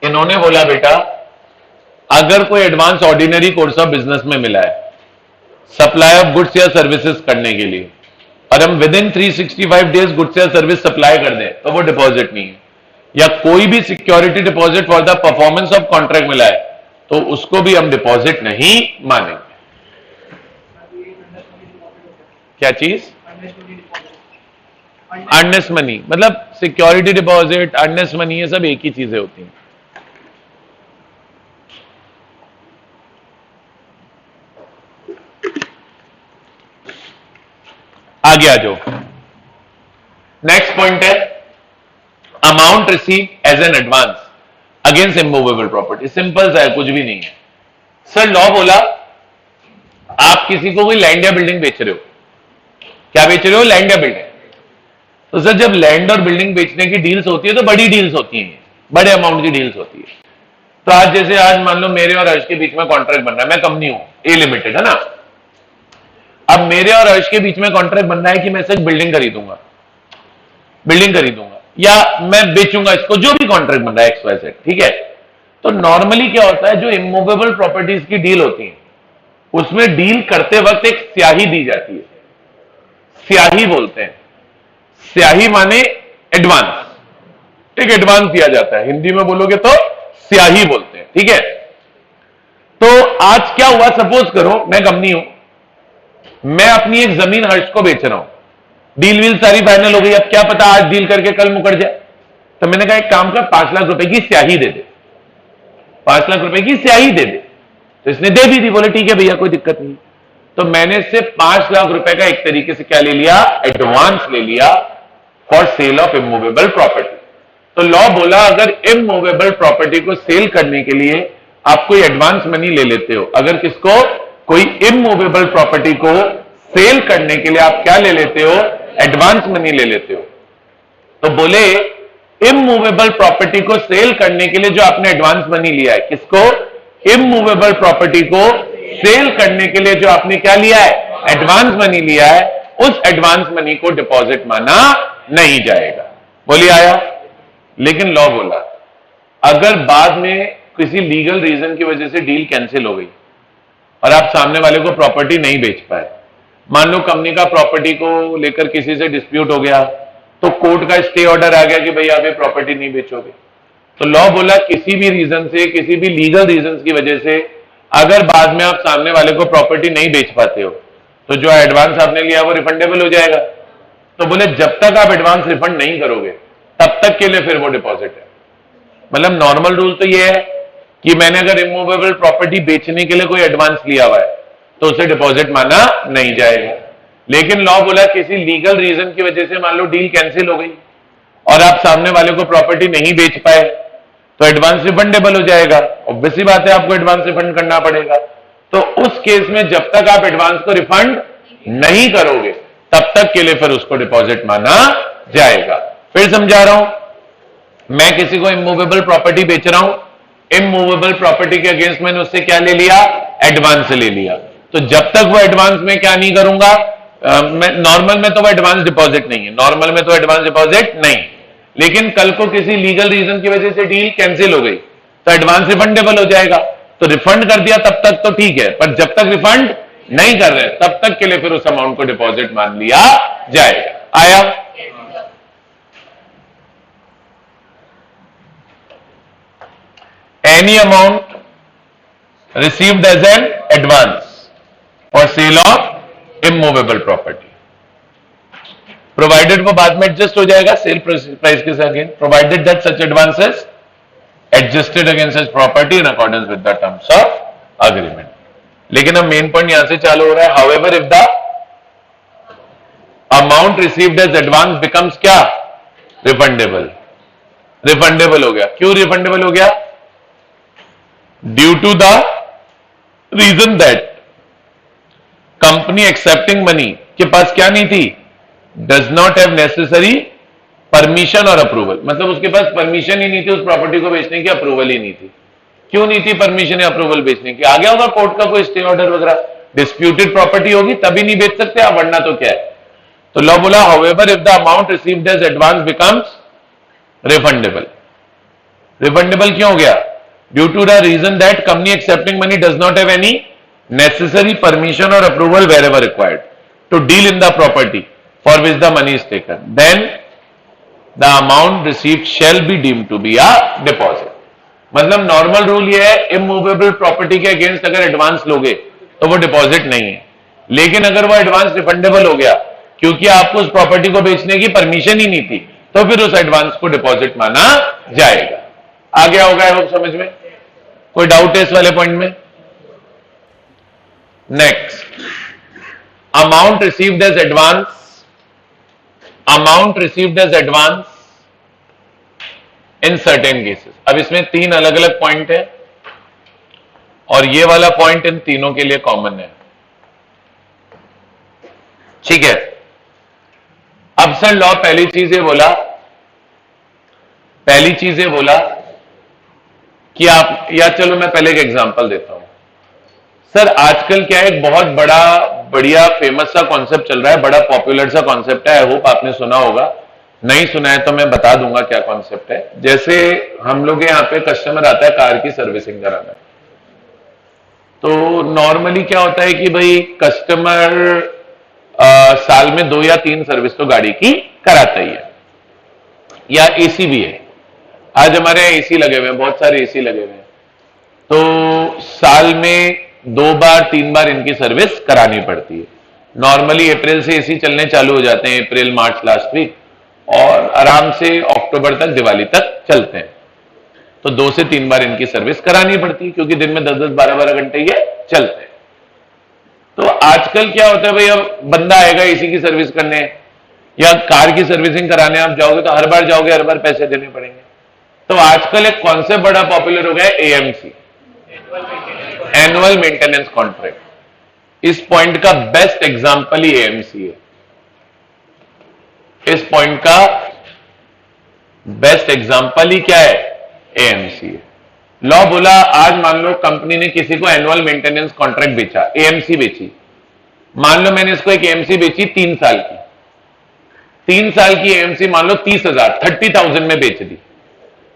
इन्होंने बोला बेटा अगर कोई advance ordinary course of business में मिला है सप्लाई ऑफ गुड्स या सर्विसेज करने के लिए और हम विद इन 365 डेज गुड्स या सर्विस सप्लाई कर दें तो वो डिपॉजिट नहीं है, या कोई भी security deposit for the performance of contract मिला है तो उसको भी हम डिपॉजिट नहीं मानेंगे। क्या चीज, अर्नेस्ट मनी, मतलब सिक्योरिटी डिपॉजिट, अर्नेस्ट मनी, ये सब एक ही चीजें होती हैं। आगे आ जाओ, नेक्स्ट पॉइंट है amount receive as an advance against immovable property. Simple सा है, कुछ भी नहीं है। सर लॉ बोला आप किसी को कोई लैंड या बिल्डिंग बेच रहे हो, क्या बेच रहे हो, लैंड या बिल्डिंग। तो सर जब लैंड और बिल्डिंग बेचने की डील्स होती है तो बड़ी डील्स होती हैं, बड़े अमाउंट की डील्स होती है। तो आज जैसे आज मान लो मेरे और हर्ष के बीच में कॉन्ट्रैक्ट बन रहा है, मैं कंपनी हूं ए लिमिटेड, है ना। अब मेरे और हर्ष के बीच में कॉन्ट्रैक्ट बन रहा है कि मैं सिर्फ बिल्डिंग खरीदूंगा या मैं बेचूंगा इसको, जो भी कॉन्ट्रैक्ट बन रहा है एक्स वाई जेड, ठीक है। तो नॉर्मली क्या होता है, जो इमूवेबल प्रॉपर्टीज की डील होती है उसमें डील करते वक्त एक स्याही दी जाती है, स्याही बोलते हैं। स्याही माने एडवांस, एक एडवांस दिया जाता है, हिंदी में बोलोगे तो स्याही बोलते हैं, ठीक है। तो आज क्या हुआ, सपोज करो मैं कंपनी हूं, मैं अपनी एक जमीन हर्ष को बेच रहा हूं, डील वील सारी फाइनल हो गई, अब क्या पता आज डील करके कल मुकर जाए। तो मैंने कहा एक काम कर, 5 लाख रुपए की स्याही दे दे, 5 लाख रुपए की स्याही दे दे। तो इसने दे भी दी, बोले ठीक है भैया कोई दिक्कत नहीं। तो मैंने सिर्फ 5 लाख रुपए का एक तरीके से क्या ले लिया, एडवांस ले लिया for sale of immovable property. तो लॉ बोला अगर इमूवेबल प्रॉपर्टी को सेल करने के लिए आप कोई एडवांस मनी ले लेते हो। अगर किसको, कोई इमूवेबल प्रॉपर्टी को सेल करने के लिए आप क्या ले लेते हो, एडवांस मनी ले लेते हो। तो बोले इमूवेबल प्रॉपर्टी को सेल करने के लिए जो आपने एडवांस मनी लिया है, किसको, इमूवेबल प्रॉपर्टी को सेल करने के लिए जो आपने क्या लिया है, एडवांस मनी लिया है, उस एडवांस मनी को डिपॉजिट माना नहीं जाएगा। बोलिए आया। लेकिन लॉ बोला अगर बाद में किसी लीगल रीजन की वजह से डील कैंसिल हो गई और आप सामने वाले को प्रॉपर्टी नहीं बेच पाए, मान लो कंपनी का प्रॉपर्टी को लेकर किसी से डिस्प्यूट हो गया, तो कोर्ट का स्टे ऑर्डर आ गया कि भाई आप ये प्रॉपर्टी नहीं बेचोगे, तो लॉ बोला किसी भी रीजन से, किसी भी लीगल रीजन की वजह से अगर बाद में आप सामने वाले को प्रॉपर्टी नहीं बेच पाते हो, तो जो एडवांस आपने लिया वो रिफंडेबल हो जाएगा। तो बोले जब तक आप एडवांस रिफंड नहीं करोगे तब तक के लिए फिर वो डिपॉजिट है। मतलब नॉर्मल रूल तो ये है कि मैंने अगर इमूवेबल प्रॉपर्टी बेचने के लिए कोई एडवांस लिया हुआ है तो उसे डिपॉजिट माना नहीं जाएगा। लेकिन लॉ बोला किसी लीगल रीजन की वजह से मान लो डील कैंसिल हो गई और आप सामने वाले को प्रॉपर्टी नहीं बेच पाए तो एडवांस रिफंडेबल हो जाएगा। ऑब्वियस सी बात है आपको एडवांस रिफंड करना पड़ेगा। तो उस केस में जब तक आप एडवांस को रिफंड नहीं करोगे तब तक के लिए फिर उसको डिपॉजिट माना जाएगा। फिर समझा रहा हूं, मैं किसी को इमूवेबल प्रॉपर्टी बेच रहा हूं, इमूवेबल प्रॉपर्टी के अगेंस्ट मैंने उससे क्या ले लिया, एडवांस ले लिया। तो जब तक वो एडवांस में क्या नहीं करूंगा, नॉर्मल में तो वो एडवांस डिपॉजिट नहीं है, नॉर्मल में तो एडवांस डिपॉजिट नहीं, लेकिन कल को किसी लीगल रीजन की वजह से डील कैंसिल हो गई तो एडवांस रिफंडेबल हो जाएगा। तो रिफंड कर दिया तब तक तो ठीक है, पर जब तक रिफंड नहीं कर रहे तब तक के लिए फिर उस अमाउंट को डिपॉजिट मान लिया जाएगा। आया। Any amount received as an advance for sale of immovable property, provided वो बाद में एडजस्ट हो जाएगा सेल प्राइस के साथ, again provided that such advances adjusted against such property in accordance with the terms of agreement. लेकिन अब main point यहां से चालू हो रहा है, however if the amount received as advance becomes क्या, रिफंडेबल। रिफंडेबल हो गया, क्यों रिफंडेबल हो गया, due to the reason that company accepting money के पास क्या नहीं थी, does not have necessary permission और अप्रूवल। मतलब उसके पास परमिशन ही नहीं थी उस प्रॉपर्टी को बेचने की, अप्रूवल ही नहीं थी। क्यों नहीं थी परमिशन या अप्रूवल बेचने की, आ गया होगा कोर्ट का कोई स्टे ऑर्डर वगैरह, डिस्प्यूटेड प्रॉपर्टी होगी तभी नहीं बेच सकते आप, वरना तो क्या है। तो लॉ बोला however if the amount received as advance becomes refundable. Refundable क्यों हो गया, due to the reason that company accepting money does not have any necessary permission और approval wherever required to deal in the property for which the money is taken, then the amount received shall be deemed to be a deposit. मतलब normal rule ये है immovable property के against अगर advance लोगे तो वो deposit नहीं है, लेकिन अगर वो एडवांस रिफंडेबल हो गया क्योंकि आपको उस प्रॉपर्टी को बेचने की परमिशन ही नहीं थी तो फिर उस एडवांस को डिपॉजिट माना जाएगा। आ गया होगा वो समझ में, कोई डाउट है इस वाले पॉइंट में। Next, amount received as advance, amount received as advance in certain cases. अब इसमें तीन अलग अलग पॉइंट है और ये वाला पॉइंट इन तीनों के लिए कॉमन है, ठीक है। अब सर लॉ पहली चीज ये बोला कि आप, या चलो मैं पहले एक एग्जांपल देता हूं। सर आजकल क्या है, एक बहुत बढ़िया फेमस सा कॉन्सेप्ट चल रहा है, बड़ा पॉपुलर सा कॉन्सेप्ट है, आई होप आपने सुना होगा, नहीं सुना है तो मैं बता दूंगा क्या कॉन्सेप्ट है। जैसे हम लोग यहाँ पे कस्टमर आता है कार की सर्विसिंग कराना, तो नॉर्मली क्या होता है कि भाई कस्टमर साल में 2 या 3 सर्विस तो गाड़ी की कराता ही है, या एसी भी है। आज हमारे यहाँ एसी लगे हुए हैं, बहुत सारे एसी लगे हुए हैं, तो साल में 2 बार 3 बार इनकी सर्विस करानी पड़ती है। नॉर्मली अप्रैल से एसी चलने चालू हो जाते हैं, अप्रैल मार्च लास्ट वीक, और आराम से अक्टूबर तक, दिवाली तक चलते हैं। तो 2 से 3 बार इनकी सर्विस करानी पड़ती है क्योंकि दिन में 10-10, 12-12 घंटे ये चलते हैं। तो आजकल क्या होता है भाई, अब बंदा आएगा एसी की सर्विस करने या कार की सर्विसिंग कराने आप जाओगे तो हर बार जाओगे, हर बार पैसे देने पड़ेंगे। तो आजकल एक कॉन्सेप्ट बड़ा पॉपुलर हो गया है एएमसी, एनुअल मेंटेनेंस कॉन्ट्रैक्ट। इस पॉइंट का बेस्ट एग्जांपल ही एएमसी है। इस पॉइंट का बेस्ट एग्जांपल ही क्या है? एएमसी है। लॉ बोला आज मान लो कंपनी ने किसी को एनुअल मेंटेनेंस कॉन्ट्रैक्ट बेचा, एएमसी बेची। मान लो मैंने इसको एक एएमसी बेची 3 साल की, 3 साल की एएमसी मान लो 30,000 में बेच दी।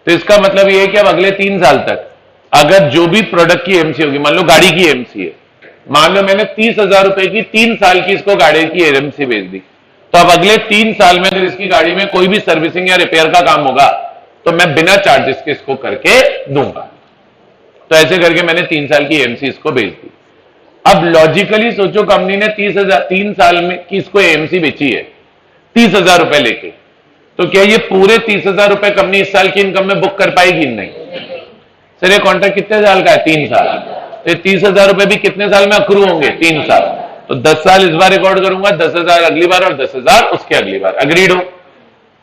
तो इसका मतलब यह है कि अब अगले 3 साल तक अगर जो भी प्रोडक्ट की एएमसी होगी, मान लो गाड़ी की एएमसी है, मान लो मैंने 30,000 रुपए की 3 साल की इसको गाड़ी की एएमसी बेच दी, तो अब अगले 3 साल में अगर इसकी गाड़ी में कोई भी सर्विसिंग या रिपेयर का काम होगा तो मैं बिना चार्जेस के इसको करके दूंगा। तो ऐसे करके मैंने 3 साल की एएमसी इसको बेच दी। अब लॉजिकली सोचो, कंपनी ने 3 साल में की इसको एएमसी बेची है 30,000 रुपए लेके, तो क्या ये पूरे 30,000 रुपए कंपनी इस साल की इनकम में बुक कर पाएगी? नहीं। सर ये कॉन्ट्रैक्ट कितने साल का है? 3 साल। तो 30,000 रुपए भी कितने साल में अक्रू होंगे? 3 साल। तो 10 साल इस बार रिकॉर्ड करूंगा, 10,000 अगली बार और 10,000 उसके अगली बार। अग्रीड हो?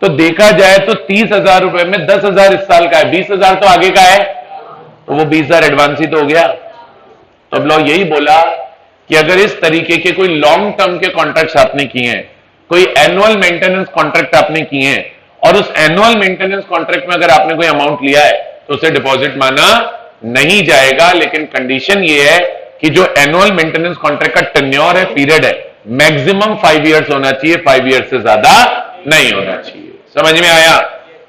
तो देखा जाए तो 30,000 रुपए में 10,000 इस साल का है, 20,000 तो आगे का है, तो वो 20,000 एडवांस ही तो हो गया। तो अब लॉ यही बोला कि अगर इस तरीके के कोई लॉन्ग टर्म के कॉन्ट्रैक्ट्स आपने किए हैं, कोई एनुअल मेंटेनेंस कॉन्ट्रैक्ट आपने किए हैं, और उस एनुअल मेंटेनेंस कॉन्ट्रैक्ट में अगर आपने कोई अमाउंट लिया है तो उसे डिपॉजिट माना नहीं जाएगा। लेकिन कंडीशन ये है कि जो एनुअल मेंटेनेंस कॉन्ट्रैक्ट का टेन्योर है, पीरियड है, मैक्सिमम 5 इयर्स होना चाहिए, 5 इयर्स से ज्यादा नहीं होना चाहिए। समझ में आया?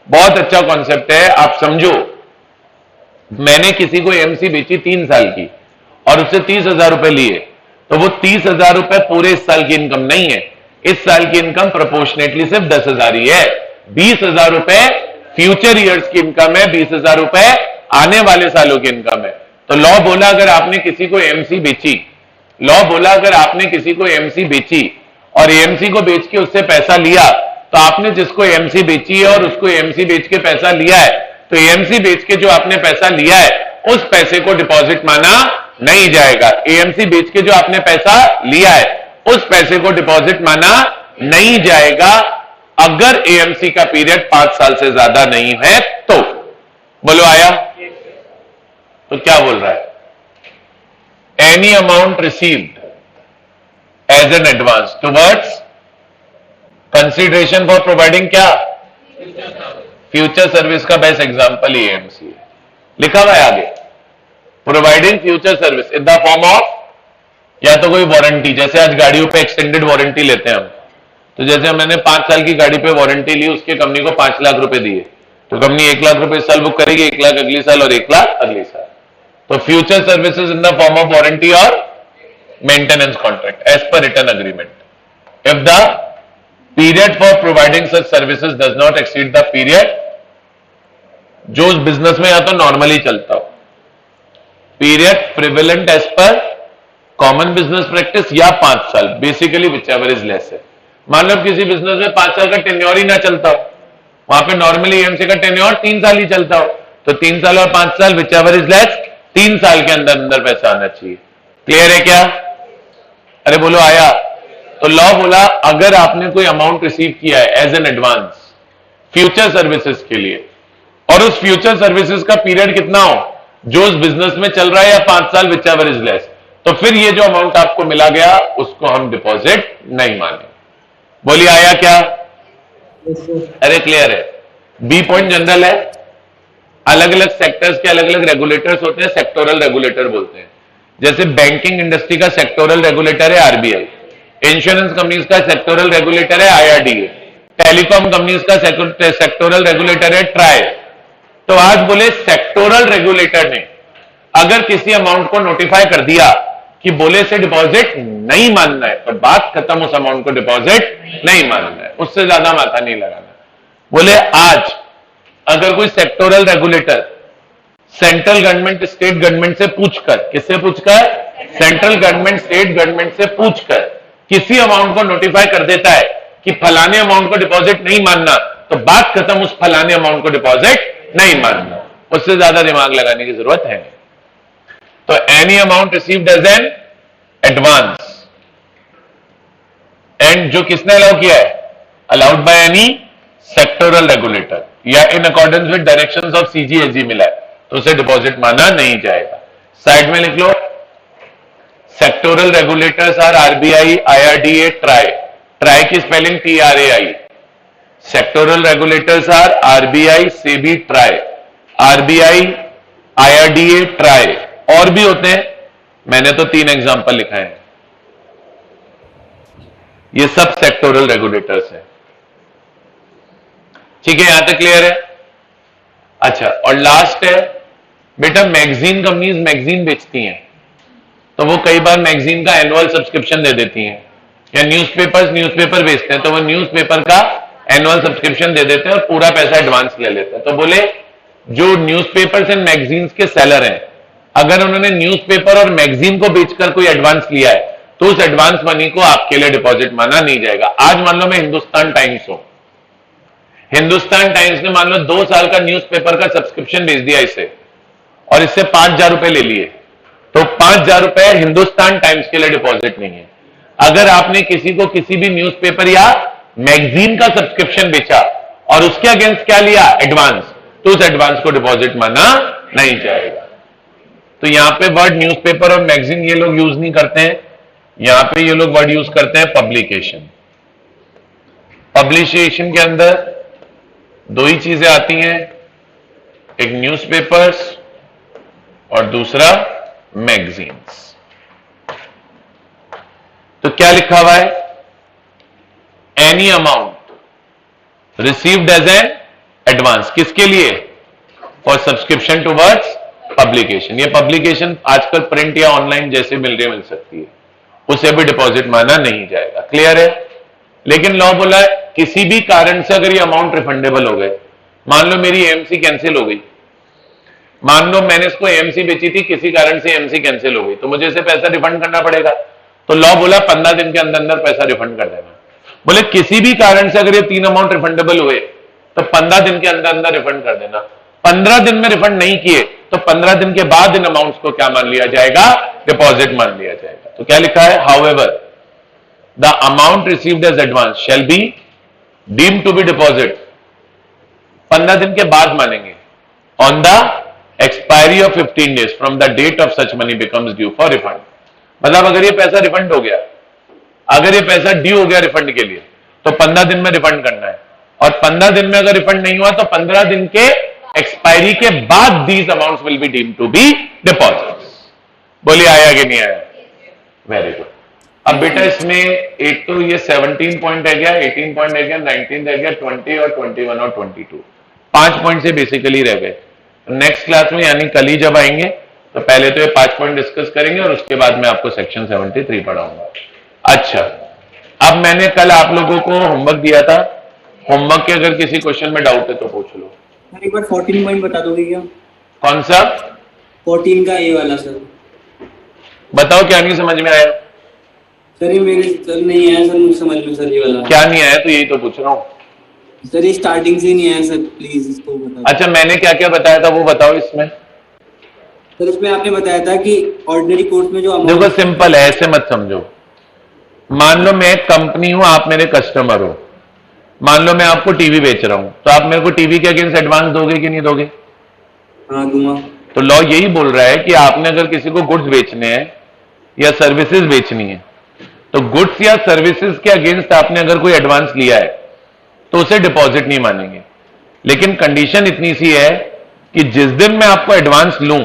बहुत अच्छा कॉन्सेप्ट है, आप समझो। मैंने किसी को एएमसी बेची 3 साल की और उससे 30,000 रुपए लिए, तो वो 30,000 रुपए पूरे इस साल की इनकम नहीं है। इस साल की इनकम प्रोपोर्शनेटली सिर्फ 10,000 ही है। 20,000 रुपए फ्यूचर ईयर्स की इनकम है, 20,000 रुपए आने वाले सालों की इनकम है। तो लॉ बोला अगर आपने किसी को एएमसी बेची, लॉ बोला अगर आपने किसी को एएमसी बेची और एएमसी को बेच के उससे पैसा लिया, तो आपने जिसको एएमसी बेची है और उसको एएमसी बेच के पैसा लिया है, तो एएमसी बेच के जो आपने पैसा लिया है उस पैसे को डिपॉजिट माना नहीं जाएगा। एएमसी बेच के जो आपने पैसा लिया है उस पैसे को डिपॉजिट माना नहीं जाएगा अगर एएमसी का पीरियड 5 साल से ज्यादा नहीं है तो। बोलो आया? तो क्या बोल रहा है? Any amount received as an advance towards consideration for providing क्या? फ्यूचर सर्विस का बेस्ट एग्जांपल ही एएमसी है। लिखा हुआ है आगे, providing future service in the form of या तो कोई वारंटी, जैसे आज गाड़ियों पे एक्सटेंडेड वारंटी लेते हैं हम, तो जैसे मैंने 5 साल की गाड़ी पे वारंटी ली, उसके कंपनी को 5 लाख रुपए दिए, तो कंपनी 1 लाख रुपए इस साल बुक करेगी, 1 लाख अगले साल और 1 लाख अगले साल। तो future services in the form of warranty और maintenance contract as per written agreement. If the period for providing such services does not exceed the period, जो उस बिजनेस में या तो नॉर्मली चलता हो, period prevalent as per common business practice या 5 साल, basically whichever is less है। मान लो किसी बिजनेस में 5 साल का टेन्योर ही ना चलता हो, वहां पे नॉर्मली एएमसी का टेन्योर 3 साल ही चलता हो, तो 3 साल और 5 साल विच एवर इज लेस, 3 साल के अंदर अंदर पैसा आना चाहिए। क्लियर है क्या? अरे बोलो आया? तो लॉ बोला अगर आपने कोई अमाउंट रिसीव किया है as an advance future services के लिए, और उस फ्यूचर सर्विसेज का पीरियड कितना हो, जो उस बिजनेस में चल रहा है, या 5 साल विच एवर इज लेस, तो फिर ये जो अमाउंट आपको मिला गया उसको हम डिपॉजिट नहीं माने। बोलिए आया क्या? अरे क्लियर है? बी पॉइंट जनरल है, अलग अलग सेक्टर्स के अलग अलग रेगुलेटर्स होते हैं, सेक्टोरल रेगुलेटर बोलते हैं। जैसे बैंकिंग इंडस्ट्री का सेक्टोरल रेगुलेटर है आरबीआई, इंश्योरेंस कंपनीज का सेक्टोरल रेगुलेटर है आईआरडीए, टेलीकॉम कंपनीज का सेक्टोरल रेगुलेटर है ट्राई। तो आज बोले सेक्टोरल रेगुलेटर ने अगर किसी अमाउंट को नोटिफाई कर दिया कि बोले से डिपॉजिट नहीं मानना है, तो बात खत्म, उस अमाउंट को डिपॉजिट नहीं मानना है, उससे ज्यादा माथा नहीं लगाना। बोले आज अगर कोई sectoral regulator central government state government से पूछकर, किससे पूछकर? सेंट्रल गवर्नमेंट स्टेट गवर्नमेंट से पूछकर किसी अमाउंट को नोटिफाई कर देता है कि फलाने अमाउंट को डिपॉजिट नहीं मानना, तो बात खत्म, उस फलाने अमाउंट को डिपॉजिट नहीं मानना, उससे ज्यादा दिमाग लगाने की जरूरत है। तो any amount received as an advance, and जो किसने अलाउ किया है? Allowed by any sectoral regulator या in accordance with directions of CGSG मिला है, तो उसे डिपॉजिट माना नहीं जाएगा। साइड में लिख लो, sectoral regulators are RBI, IRDA, TRAI. TRAI की spelling TRAI। Sectoral regulators are RBI, SEBI, TRAI. RBI, IRDA, TRAI. और भी होते हैं, मैंने तो 3 एग्जांपल लिखा है। ये सब सेक्टोरल रेगुलेटर्स हैं। ठीक है, यहां तक क्लियर है? अच्छा, और लास्ट है बेटा, मैगजीन कंपनीज मैगजीन बेचती हैं, तो वो कई बार मैगजीन का एनुअल सब्सक्रिप्शन दे देती हैं, या न्यूज़पेपर बेचते हैं तो वो न्यूज़पेपर का एनुअल सब्सक्रिप्शन दे देते हैं और पूरा पैसा एडवांस ले लेते हैं। तो बोले जो न्यूज़पेपर्स एंड मैगजीन्स के सेलर हैं, अगर उन्होंने न्यूज़पेपर और मैगजीन को बेचकर कोई एडवांस लिया है तो उस एडवांस मनी को आपके लिए डिपॉजिट माना नहीं जाएगा। आज मान लो मैं हिंदुस्तान टाइम्स हूं, हिंदुस्तान टाइम्स ने मान लो 2 साल का न्यूज़पेपर का सब्सक्रिप्शन बेच दिया इसे, और इससे 5,000 रुपए ले लिए, तो 5,000 रुपए हिंदुस्तान टाइम्स के लिए डिपॉजिट नहीं है। अगर आपने किसी को किसी भी न्यूज़पेपर या मैगजीन का सब्सक्रिप्शन बेचा और उसके अगेंस्ट क्या लिया, एडवांस, तो उस एडवांस को डिपॉजिट माना नहीं जाएगा। तो यहां पे वर्ड न्यूज़पेपर और मैगजीन ये लोग यूज नहीं करते हैं, यहां पे ये लोग वर्ड यूज करते हैं पब्लिकेशन। पब्लिकेशन के अंदर 2 ही चीजें आती हैं, एक न्यूज़पेपर्स और दूसरा मैगजीन्स। तो क्या लिखा हुआ है, any amount received as an advance, किसके लिए, फॉर सब्सक्रिप्शन टुवर्ड्स पब्लिकेशन। ये पब्लिकेशन आजकल प्रिंट या ऑनलाइन जैसे मिल सकती है, उसे भी डिपॉजिट माना नहीं जाएगा। क्लियर है? लेकिन लॉ बोला है किसी भी कारण से अगर ये अमाउंट रिफंडेबल हो गए, मान लो मेरी एमसी कैंसिल हो गई, मान लो मैंने इसको एमसी बेची थी, किसी कारण से एमसी कैंसिल हो गई, तो मुझे इसे पैसा रिफंड करना पड़ेगा। तो लॉ बोला 15 दिन के अंदर अंदर पैसा रिफंड कर देना। बोले किसी भी कारण से अगर ये 3 अमाउंट रिफंडेबल हुए तो 15 दिन के अंदर अंदर रिफंड कर देना। 15 दिन में रिफंड नहीं किए तो 15 दिन के बाद इन अमाउंट्स को क्या मान लिया जाएगा, डिपॉजिट मान लिया जाएगा। तो क्या लिखा है, however the amount received as advance shall be deemed to be deposit, 15 दिन के बाद मानेंगे, on the expiry of 15 days from the date of such money becomes due for refund. मतलब अगर ये पैसा रिफंड हो गया, अगर ये पैसा ड्यू हो गया रिफंड के लिए, तो 15 दिन में रिफंड करना है, और 15 दिन में अगर रिफंड नहीं हुआ तो 15 दिन के एक्सपायरी के बाद these amounts will be deemed to be deposits. बोलिए आया कि नहीं आया? Very good. अब बेटा इसमें एक तो ये 17 पॉइंट है गया, 18 पॉइंट है गया, 19 है गया, 20 और 21 और 22, 5 पॉइंट से बेसिकली रह गए। नेक्स्ट क्लास में यानी कल ही जब आएंगे तो पहले तो ये 5 पॉइंट डिस्कस करेंगे और उसके बाद मैं आपको सेक्शन 73 पढ़ाऊंगा। अच्छा, अब मैंने कल आप लोगों को होमवर्क दिया था, होमवर्क के अगर किसी क्वेश्चन में डाउट है तो पूछ लो। एक बार 14 पॉइंट बता दोगे क्या? कौन सा? 14 का ए वाला सर। बताओ क्या नहीं समझ में आया? सर ये मेरे सर नहीं आया सर, मुझे समझ में सर ये वाला। क्या नहीं आया? तो यही तो पूछ रहा हूँ सर, ये स्टार्टिंग से ही नहीं आया सर, प्लीज इसको बताओ। अच्छा, मैंने क्या क्या बताया था वो बताओ इसमें। सर इसमें आपने बताया था कि ऑर्डिनरी कोर्स में जो देखो सिंपल है, ऐसे मत समझो। मान लो मैं एक कंपनी हूं, आप मेरे कस्टमर हो, मान लो मैं आपको टीवी बेच रहा हूं, तो आप मेरे को टीवी के अगेंस्ट एडवांस दोगे कि नहीं दोगे? हाँ दूंगा। तो लॉ यही बोल रहा है कि आपने अगर किसी को गुड्स बेचने हैं या सर्विसेज बेचनी है, तो गुड्स या सर्विसेज के अगेंस्ट आपने अगर कोई एडवांस लिया है तो उसे डिपॉजिट नहीं मानेंगे। लेकिन कंडीशन इतनी सी है कि जिस दिन मैं आपको एडवांस लूं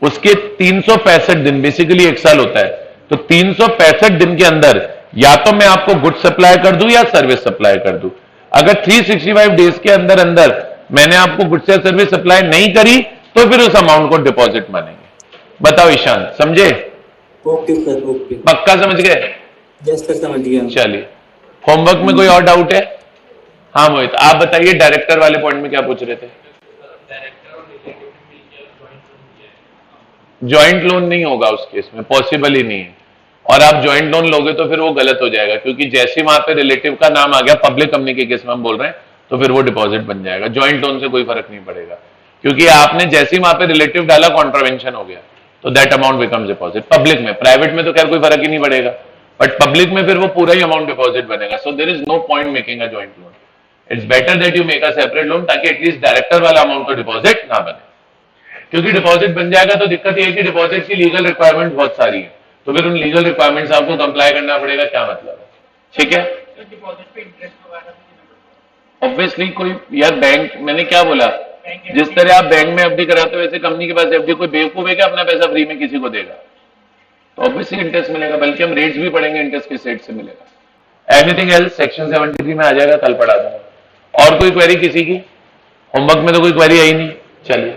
उसके 365 दिन, बेसिकली 1 साल होता है, तो 365 दिन के अंदर या तो मैं आपको गुड्स सप्लाई कर दूं या सर्विस सप्लाई कर दूं। अगर 365 डेज के अंदर अंदर मैंने आपको गुड्स या सर्विस सप्लाई नहीं करी तो फिर उस अमाउंट को डिपॉजिट मानेंगे। बताओ ईशान, समझे? Okay sir, okay. पक्का समझ गए? यस सर, समझ गया। चलिए, होमवर्क में कोई और डाउट है? हाँ मोहित, आप बताइए डायरेक्टर वाले पॉइंट में क्या पूछ रहे थे? ज्वाइंट लोन नहीं होगा उस केस में, पॉसिबल ही नहीं है। और आप ज्वाइंट लोन लोगे तो फिर वो गलत हो जाएगा, क्योंकि जैसे वहां पे रिलेटिव का नाम आ गया, पब्लिक कंपनी के केस में हम बोल रहे हैं, तो फिर वो डिपॉजिट बन जाएगा। ज्वाइंट लोन से कोई फर्क नहीं पड़ेगा, क्योंकि आपने जैसे ही वहां पे रिलेटिव डाला कॉन्ट्रावेंशन हो गया, तो that amount becomes deposit. Public में, प्राइवेट में तो खैर कोई फर्क ही नहीं पड़ेगा, बट पब्लिक में फिर वो पूरा ही अमाउंट डिपॉजिट बनेगा। So there is no point making a joint loan. It's better that you make a separate loan, ताकि एटलीस्ट डायरेक्टर वाला अमाउंट तो डिपॉजिट ना बने। क्योंकि डिपॉजिट बन जाएगा तो दिक्कत ये है कि डिपॉजिट की लीगल रिक्वायरमेंट बहुत सारी है, तो फिर उन लीगल रिक्वायरमेंट्स आपको कंप्लाई करना पड़ेगा, क्या मतलब है, ठीक है। डिपॉजिट पे इंटरेस्ट वगैरह भी देना पड़ता ऑब्वियसली कोई यार बैंक, मैंने क्या बोला, जिस तरह आप बैंक में एफडी कराते हो वैसे कंपनी के पास एफडी, कोई बेवकूफ है क्या अपना पैसा फ्री में किसी को देगा, तो ऑब्वियसली इंटरेस्ट मिलेगा, बल्कि हम रेट्स भी पढ़ेंगे इंटरेस्ट किस रेट से मिलेगा। एनीथिंग एल्स सेक्शन 73 में आ जाएगा, कल पढ़ा दूंगा। और कोई क्वेरी किसी की, होमवर्क में तो कोई क्वेरी आई नहीं, चलिए।